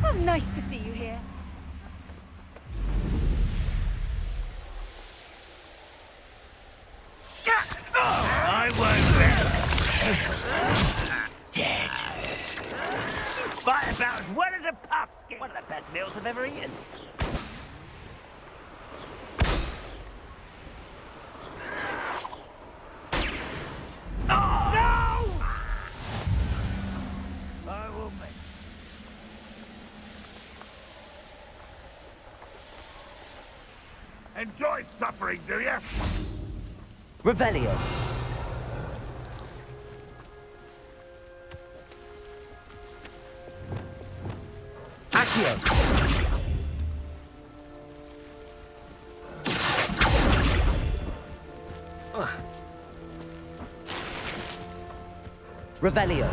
Oh, nice to see you here. I won't rest. Dead. Fight about as well as a pumpkin. One of the best meals I've ever eaten. Oh, no! I will make. Enjoy suffering, do you? Revelio. Accio. Revelio.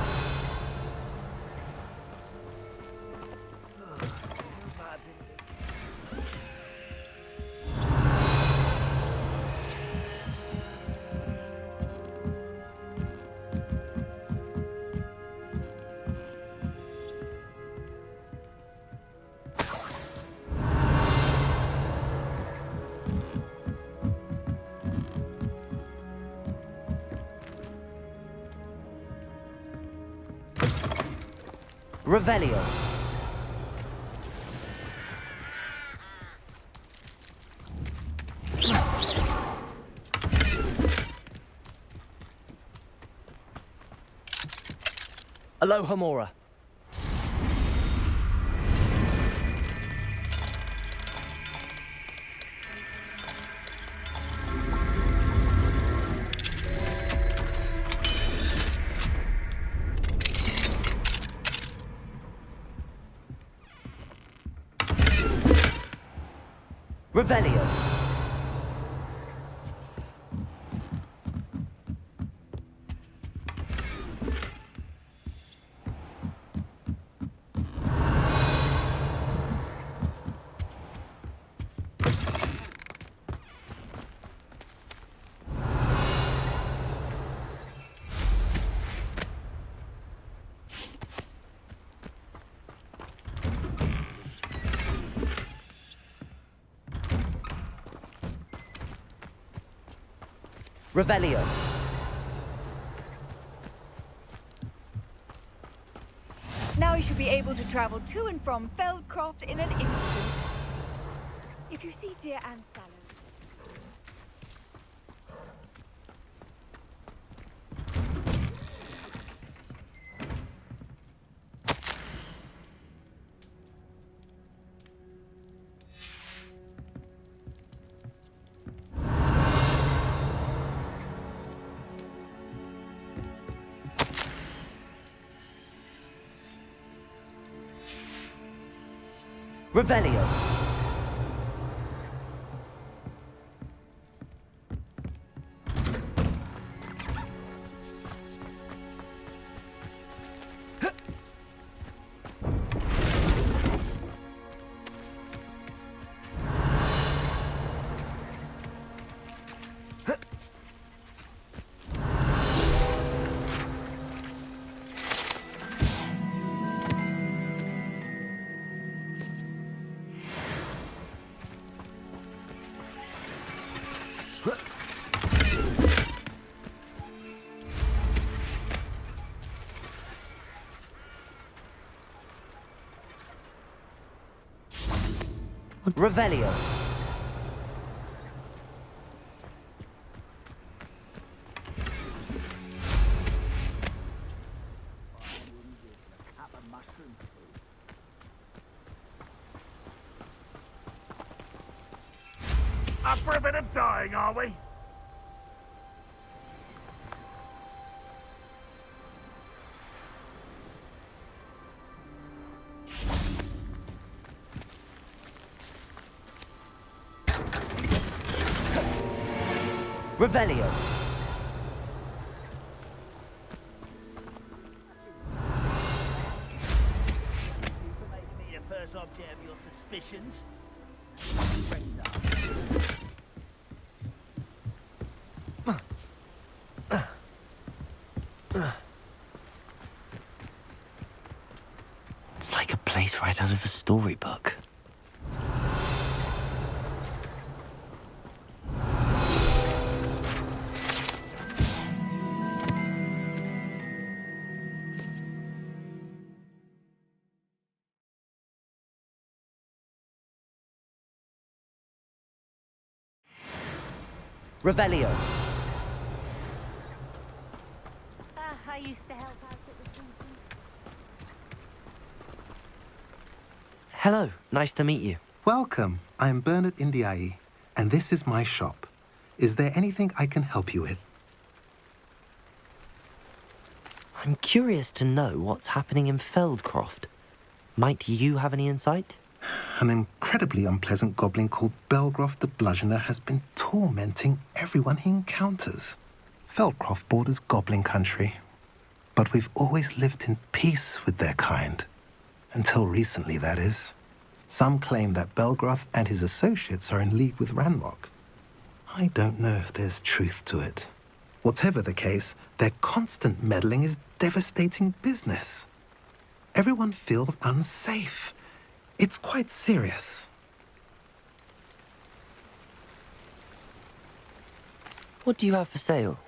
Revelio. Alohomora. Revelio. Revelio. Now you should be able to travel to and from Feldcroft in an instant. If you see deer and sallow. Revelio. Revelio. Up for a bit of dying, are we? Revelio. Make me the first object of your suspicions. It's like a place right out of a storybook. Revelio. I used to help out at the Kingston. Hello, nice to meet you. Welcome. I'm Bernard Indiai, and this is my shop. Is there anything I can help you with? I'm curious to know what's happening in Feldcroft. Might you have any insight? An incredibly unpleasant goblin called Belgroth the Bludgeoner has been tormenting everyone he encounters. Feldcroft borders goblin country, but we've always lived in peace with their kind. Until recently, that is. Some claim that Belgroth and his associates are in league with Ranrock. I don't know if there's truth to it. Whatever the case, their constant meddling is devastating business. Everyone feels unsafe. It's quite serious. What do you have for sale?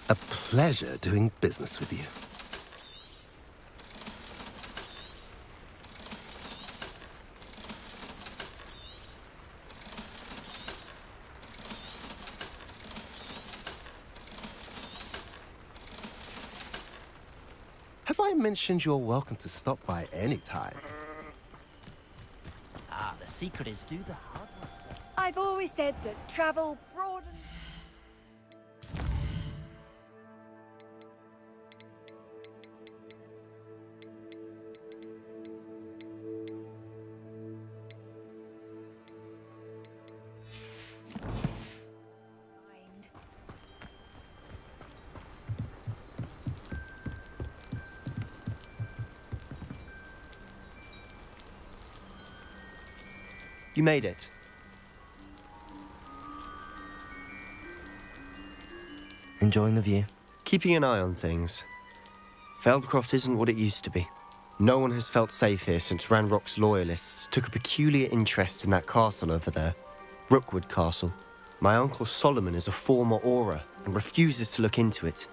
A pleasure doing business with you. Have I mentioned you're welcome to stop by any time? Ah, the secret is do the hard work. I've always said that travel broadens. Mind. You made it. Enjoying the view? Keeping an eye on things. Feldcroft isn't what it used to be. No one has felt safe here since Ranrock's loyalists took a peculiar interest in that castle over there. Rookwood Castle. My uncle Solomon is a former Auror and refuses to look into it,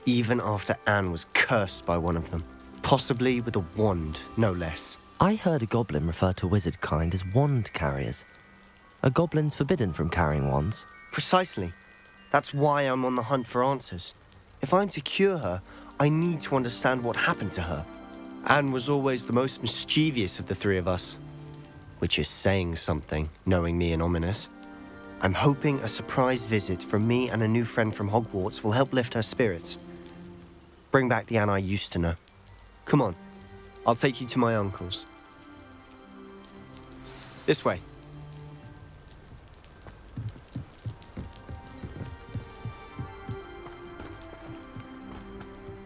even after Anne was cursed by one of them. Possibly with a wand, no less. I heard a goblin refer to wizard kind as wand carriers. Are goblins forbidden from carrying wands? Precisely. That's why I'm on the hunt for answers. If I'm to cure her, I need to understand what happened to her. Anne was always the most mischievous of the three of us. Which is saying something, knowing me and Ominous. I'm hoping a surprise visit from me and a new friend from Hogwarts will help lift her spirits. Bring back the Anne I used to know. Come on, I'll take you to my uncle's. This way.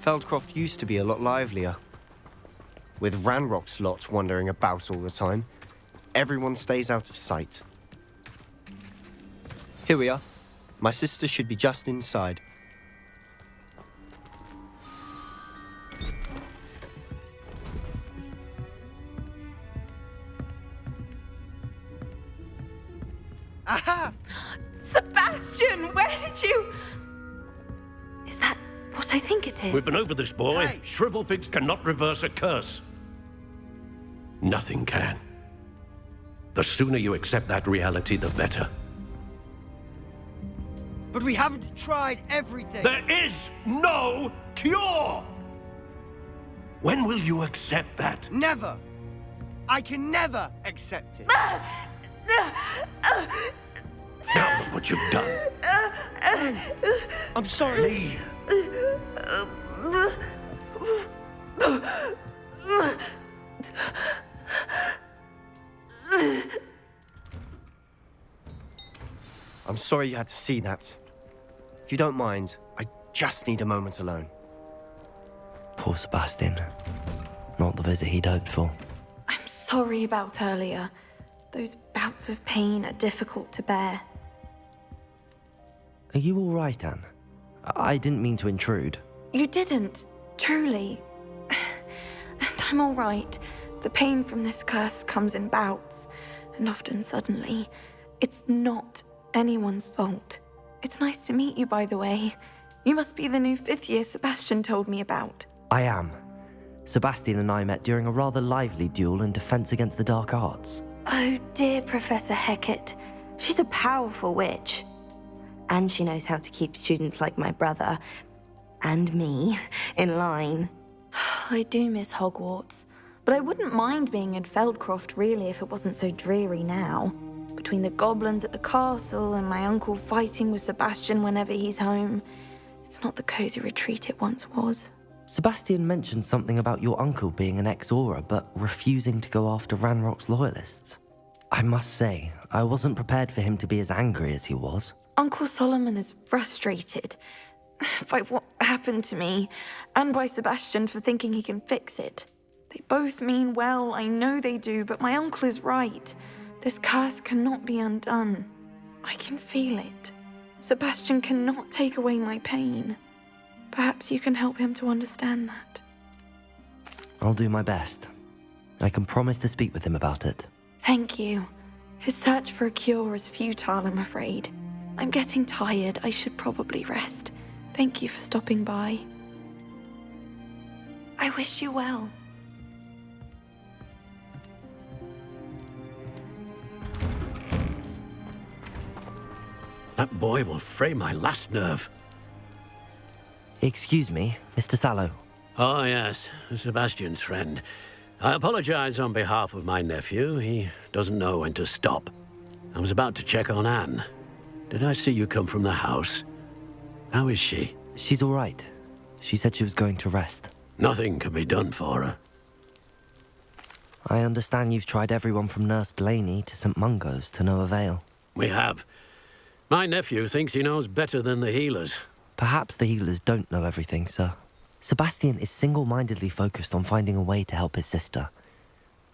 Feldcroft used to be a lot livelier. With Ranrock's lot wandering about all the time, everyone stays out of sight. Here we are. My sister should be just inside. Aha! Sebastian, where did you... Is that what I think it is? We've been over this, boy. Hey. Shrivelfigs cannot reverse a curse. Nothing can. The sooner you accept that reality, the better. But we haven't tried everything. There is no cure! When will you accept that? Never! I can never accept it. Now look what you've done. I'm sorry. I'm sorry you had to see that. If you don't mind, I just need a moment alone. Poor Sebastian. Not the visit he'd hoped for. I'm sorry about earlier. Those bouts of pain are difficult to bear. Are you all right, Anne? I didn't mean to intrude. You didn't, truly. And I'm all right. The pain from this curse comes in bouts, and often suddenly. It's not anyone's fault. It's nice to meet you, by the way. You must be the new 5th year Sebastian told me about. I am. Sebastian and I met during a rather lively duel in defense against the dark arts. Oh dear, Professor Hecat. She's a powerful witch. And she knows how to keep students like my brother, and me, in line. I do miss Hogwarts, but I wouldn't mind being in Feldcroft really if it wasn't so dreary now. Between the goblins at the castle and my uncle fighting with Sebastian whenever he's home, it's not the cozy retreat it once was. Sebastian mentioned something about your uncle being an ex-Auror, but refusing to go after Ranrock's loyalists. I must say, I wasn't prepared for him to be as angry as he was. Uncle Solomon is frustrated by what happened to me, and by Sebastian for thinking he can fix it. They both mean well, I know they do, but my uncle is right. This curse cannot be undone. I can feel it. Sebastian cannot take away my pain. Perhaps you can help him to understand that. I'll do my best. I can promise to speak with him about it. Thank you. His search for a cure is futile, I'm afraid. I'm getting tired. I should probably rest. Thank you for stopping by. I wish you well. That boy will fray my last nerve. Excuse me, Mr. Sallow. Oh, yes, Sebastian's friend. I apologize on behalf of my nephew. He doesn't know when to stop. I was about to check on Anne. Did I see you come from the house? How is she? She's all right. She said she was going to rest. Nothing can be done for her. I understand you've tried everyone from Nurse Blaney to St. Mungo's to no avail. We have. My nephew thinks he knows better than the healers. Perhaps the healers don't know everything, sir. Sebastian is single-mindedly focused on finding a way to help his sister.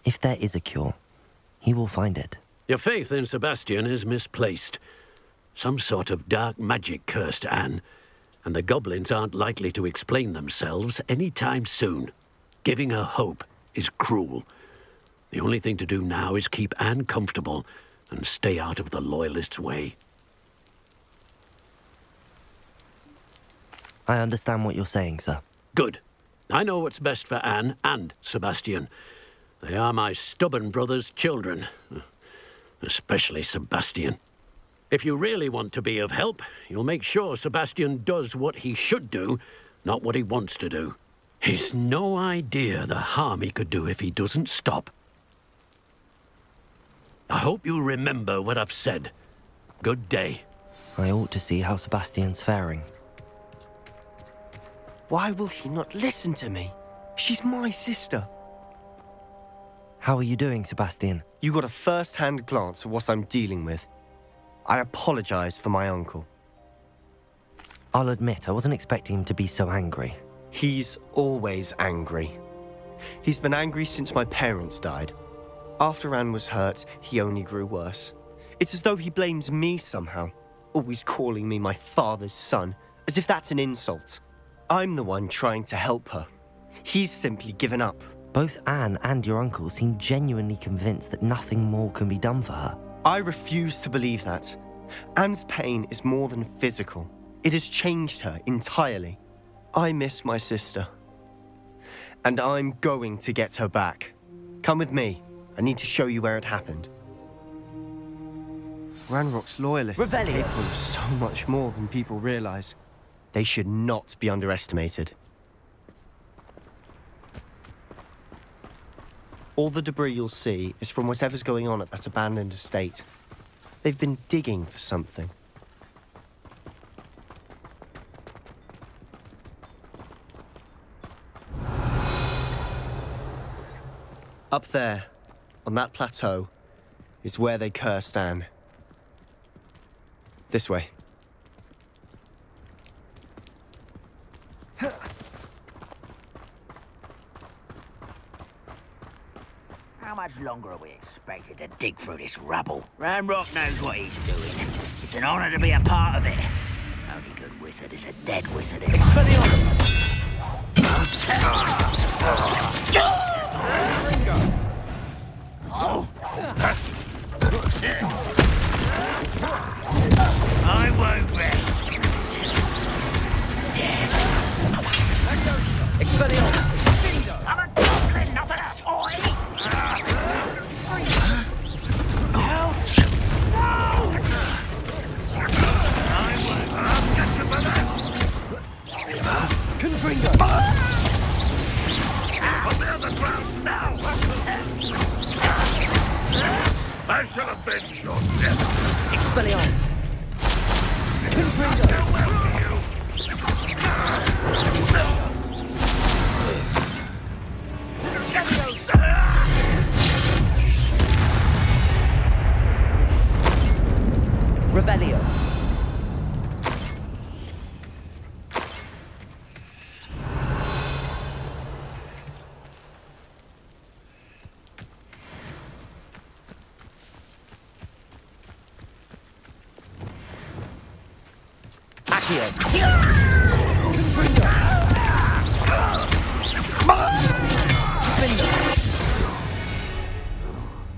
If there is a cure, he will find it. Your faith in Sebastian is misplaced. Some sort of dark magic cursed Anne, and the goblins aren't likely to explain themselves any time soon. Giving her hope is cruel. The only thing to do now is keep Anne comfortable and stay out of the Loyalists' way. I understand what you're saying, sir. Good. I know what's best for Anne and Sebastian. They are my stubborn brother's children. Especially Sebastian. If you really want to be of help, you'll make sure Sebastian does what he should do, not what he wants to do. He's no idea the harm he could do if he doesn't stop. I hope you remember what I've said. Good day. I ought to see how Sebastian's faring. Why will he not listen to me? She's my sister. How are you doing, Sebastian? You got a first-hand glance at what I'm dealing with. I apologize for my uncle. I'll admit, I wasn't expecting him to be so angry. He's always angry. He's been angry since my parents died. After Anne was hurt, he only grew worse. It's as though he blames me somehow, always calling me my father's son, as if that's an insult. I'm the one trying to help her. He's simply given up. Both Anne and your uncle seem genuinely convinced that nothing more can be done for her. I refuse to believe that. Anne's pain is more than physical. It has changed her entirely. I miss my sister. And I'm going to get her back. Come with me. I need to show you where it happened. Ranrock's loyalists are capable of so much more than people realize. They should not be underestimated. All the debris you'll see is from whatever's going on at that abandoned estate. They've been digging for something. Up there, on that plateau, is where they cursed Anne. This way. How much longer are we expected to dig through this rubble? Ramrock knows what he's doing. It's an honor to be a part of it. Only good wizard is a dead wizard. Expelliarmus! Oh. I won't rest. Dead. Expelliarmus! I'm a goblin, not a toy! Ouch! No! I won't. Confringo! On the other ground now! I shall avenge your death! Expelliarmus! Confringo! Revelio.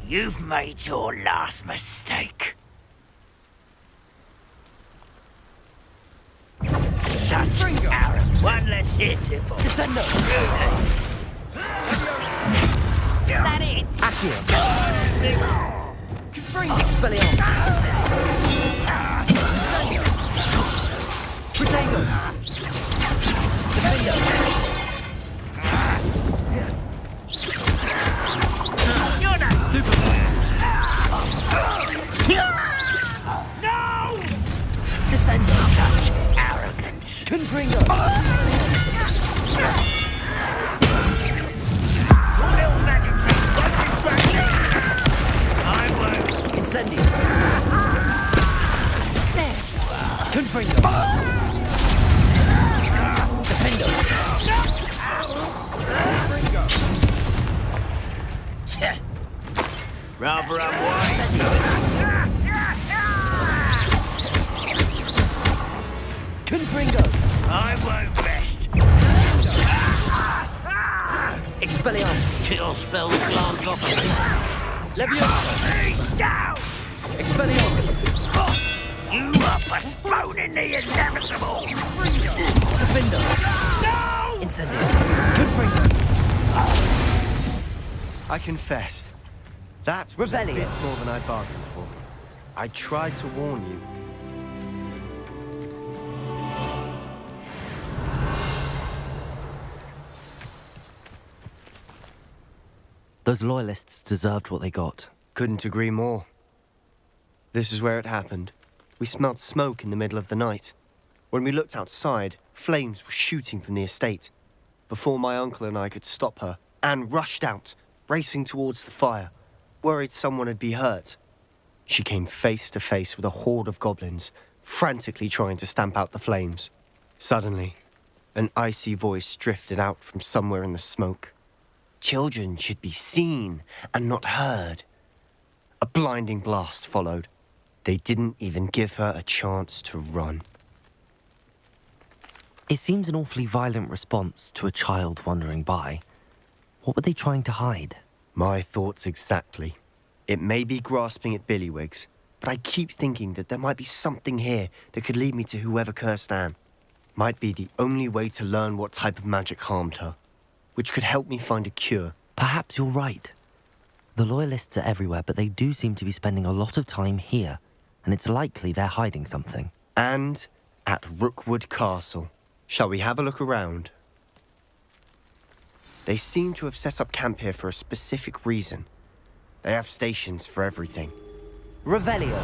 You've made your last mistake. Such arrogance. One less heretofore. Descendo. Is that it? Accio. Expelliarmus. Protego. Defendo. You're not stupid. No! Descendo. Such arrogance. Confringo. Little magic trick. I won't. Incendio. Confringo. Defendo. Rather unwise. Confringo. I won't rest. Expelliarmus. Kill spell glance off of me. Leviosa. Down! Expelliarmus. You are postponing the inevitable. Defendo. No! Incendio. Confringo. I confess, that was a Revelio. bit more than I bargained for. I tried to warn you. Those loyalists deserved what they got. Couldn't agree more. This is where it happened. We smelled smoke in the middle of the night. When we looked outside, flames were shooting from the estate. Before my uncle and I could stop her, Anne rushed out, racing towards the fire, worried someone would be hurt. She came face to face with a horde of goblins, frantically trying to stamp out the flames. Suddenly, an icy voice drifted out from somewhere in the smoke. Children should be seen and not heard. A blinding blast followed. They didn't even give her a chance to run. It seems an awfully violent response to a child wandering by. What were they trying to hide? My thoughts exactly. It may be grasping at billywhigs, but I keep thinking that there might be something here that could lead me to whoever cursed Anne. Might be the only way to learn what type of magic harmed her, which could help me find a cure. Perhaps you're right. The loyalists are everywhere, but they do seem to be spending a lot of time here, and it's likely they're hiding something. And at Rookwood Castle. Shall we have a look around? They seem to have set up camp here for a specific reason. They have stations for everything. Revelio.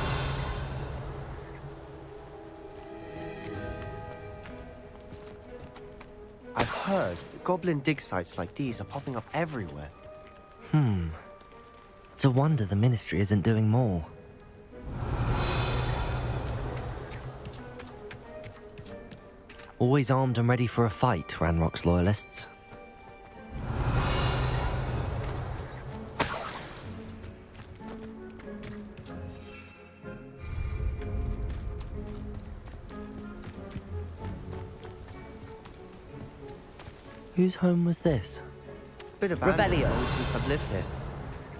I've heard that goblin dig sites like these are popping up everywhere. It's a wonder the Ministry isn't doing more. Always armed and ready for a fight, Ranrock's loyalists. Whose home was this? Bit of abandoned since I've lived here.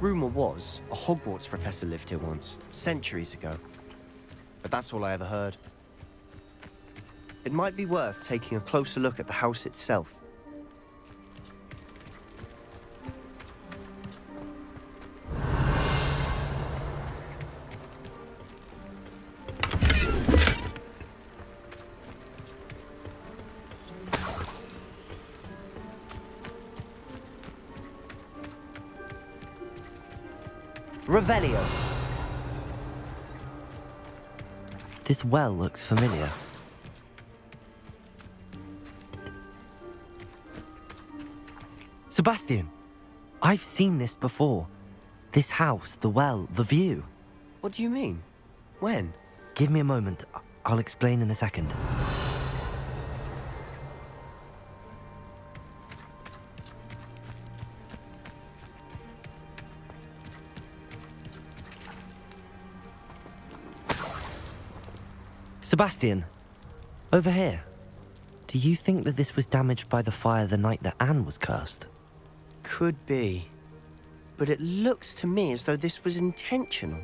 Rumour was a Hogwarts professor lived here once, centuries ago. But that's all I ever heard. It might be worth taking a closer look at the house itself. Revelio. This well looks familiar. Sebastian, I've seen this before. This house, the well, the view. What do you mean? When? Give me a moment. I'll explain in a second. Sebastian, over here. Do you think that this was damaged by the fire the night that Anne was cursed? Could be. But it looks to me as though this was intentional.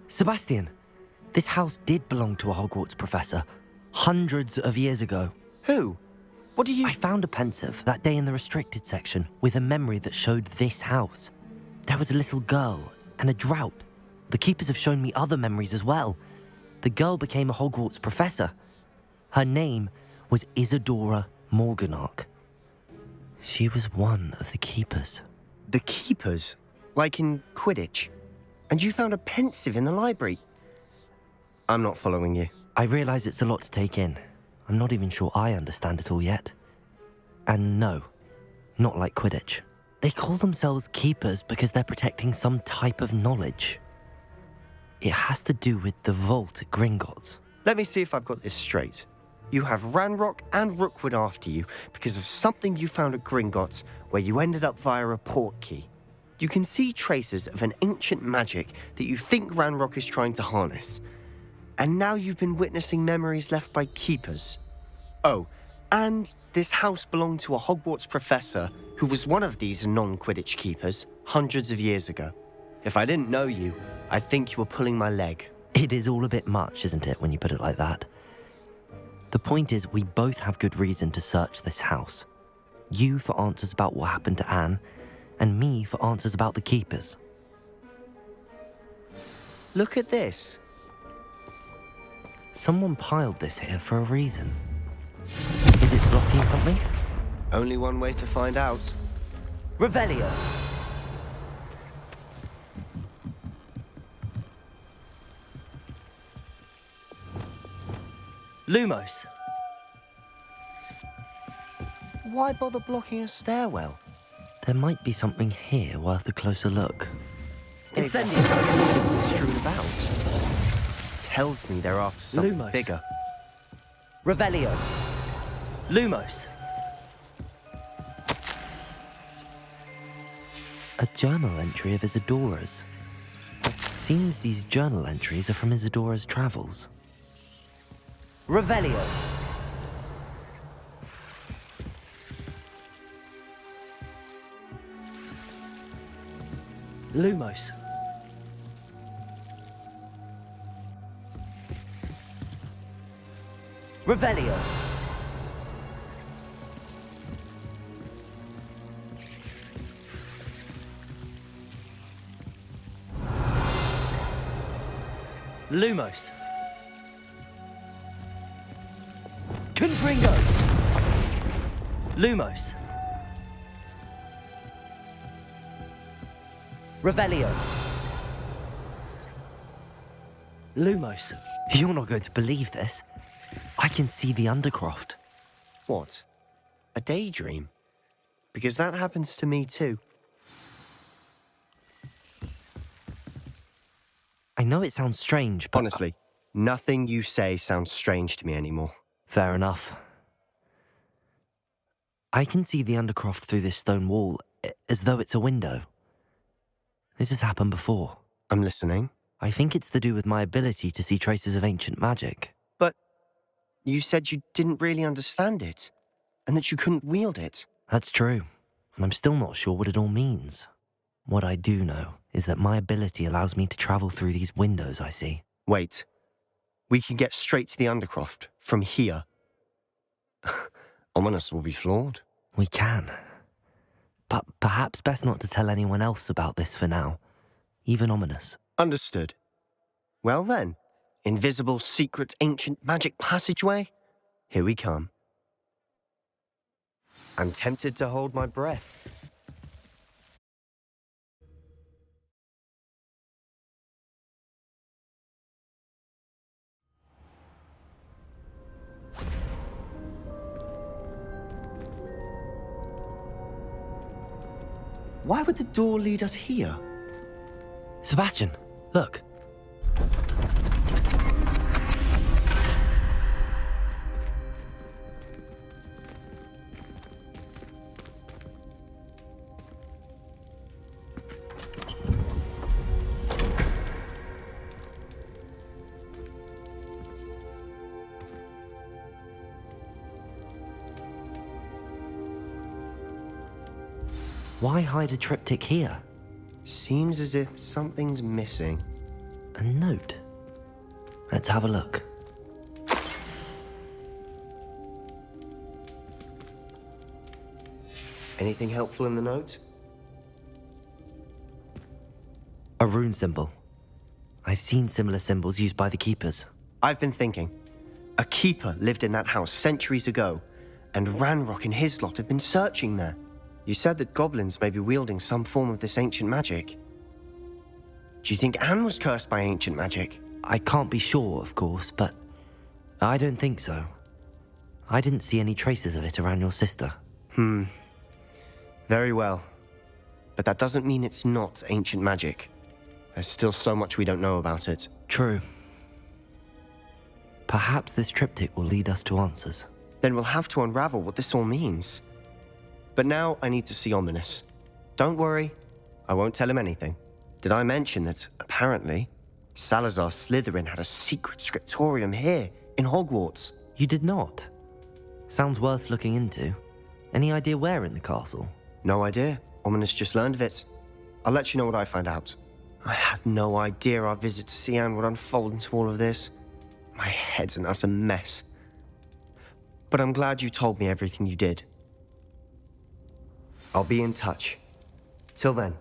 Sebastian, this house did belong to a Hogwarts professor, hundreds of years ago. Who? What do you... I found a pensive that day in the restricted section with a memory that showed this house. There was a little girl and a drought. The keepers have shown me other memories as well. The girl became a Hogwarts professor. Her name was Isadora Morganach. She was one of the keepers. The keepers? Like in Quidditch? And you found a pensive in the library? I'm not following you. I realize it's a lot to take in. I'm not even sure I understand it all yet. And no, not like Quidditch. They call themselves keepers because they're protecting some type of knowledge. It has to do with the vault at Gringotts. Let me see if I've got this straight. You have Ranrock and Rookwood after you because of something you found at Gringotts where you ended up via a port key. You can see traces of an ancient magic that you think Ranrock is trying to harness. And now you've been witnessing memories left by keepers. Oh, and this house belonged to a Hogwarts professor who was one of these non-Quidditch keepers hundreds of years ago. If I didn't know you, I'd think you were pulling my leg. It is all a bit much, isn't it, when you put it like that? The point is, we both have good reason to search this house. You for answers about what happened to Anne, and me for answers about the keepers. Look at this. Someone piled this here for a reason. Is it blocking something? Only one way to find out. Revelio. Lumos. Why bother blocking a stairwell? There might be something here worth a closer look. Incendio. Simply strewn about. Tells me they're after something Lumos. bigger. Revelio. Lumos. A journal entry of Isadora's. Seems these journal entries are from Isadora's travels. Revelio. Lumos. Revelio. Lumos. Confringo! Lumos. Revelio. Lumos. You're not going to believe this. I can see the Undercroft. What? A daydream? Because that happens to me too. I know it sounds strange, but... Honestly, nothing you say sounds strange to me anymore. Fair enough. I can see the Undercroft through this stone wall, as though it's a window. This has happened before. I'm listening. I think it's to do with my ability to see traces of ancient magic. But you said you didn't really understand it, and that you couldn't wield it. That's true, and I'm still not sure what it all means. What I do know is that my ability allows me to travel through these windows I see. Wait. We can get straight to the Undercroft from here. Ominous will be floored. We can. But perhaps best not to tell anyone else about this for now. Even Ominous. Understood. Well then, invisible, secret, ancient magic passageway? Here we come. I'm tempted to hold my breath. Why would the door lead us here? Sebastian, look. Why hide a triptych here? Seems as if something's missing. A note. Let's have a look. Anything helpful in the note? A rune symbol. I've seen similar symbols used by the keepers. I've been thinking. A keeper lived in that house centuries ago, and Ranrock and his lot have been searching there. You said that goblins may be wielding some form of this ancient magic. Do you think Anne was cursed by ancient magic? I can't be sure, of course, but I don't think so. I didn't see any traces of it around your sister. Very well. But that doesn't mean it's not ancient magic. There's still so much we don't know about it. True. Perhaps this triptych will lead us to answers. Then we'll have to unravel what this all means. But now I need to see Ominous. Don't worry, I won't tell him anything. Did I mention that, apparently, Salazar Slytherin had a secret scriptorium here in Hogwarts? You did not? Sounds worth looking into. Any idea where in the castle? No idea. Ominous just learned of it. I'll let you know what I find out. I had no idea our visit to Sian would unfold into all of this. My head's an utter mess. But I'm glad you told me everything you did. I'll be in touch. Till then.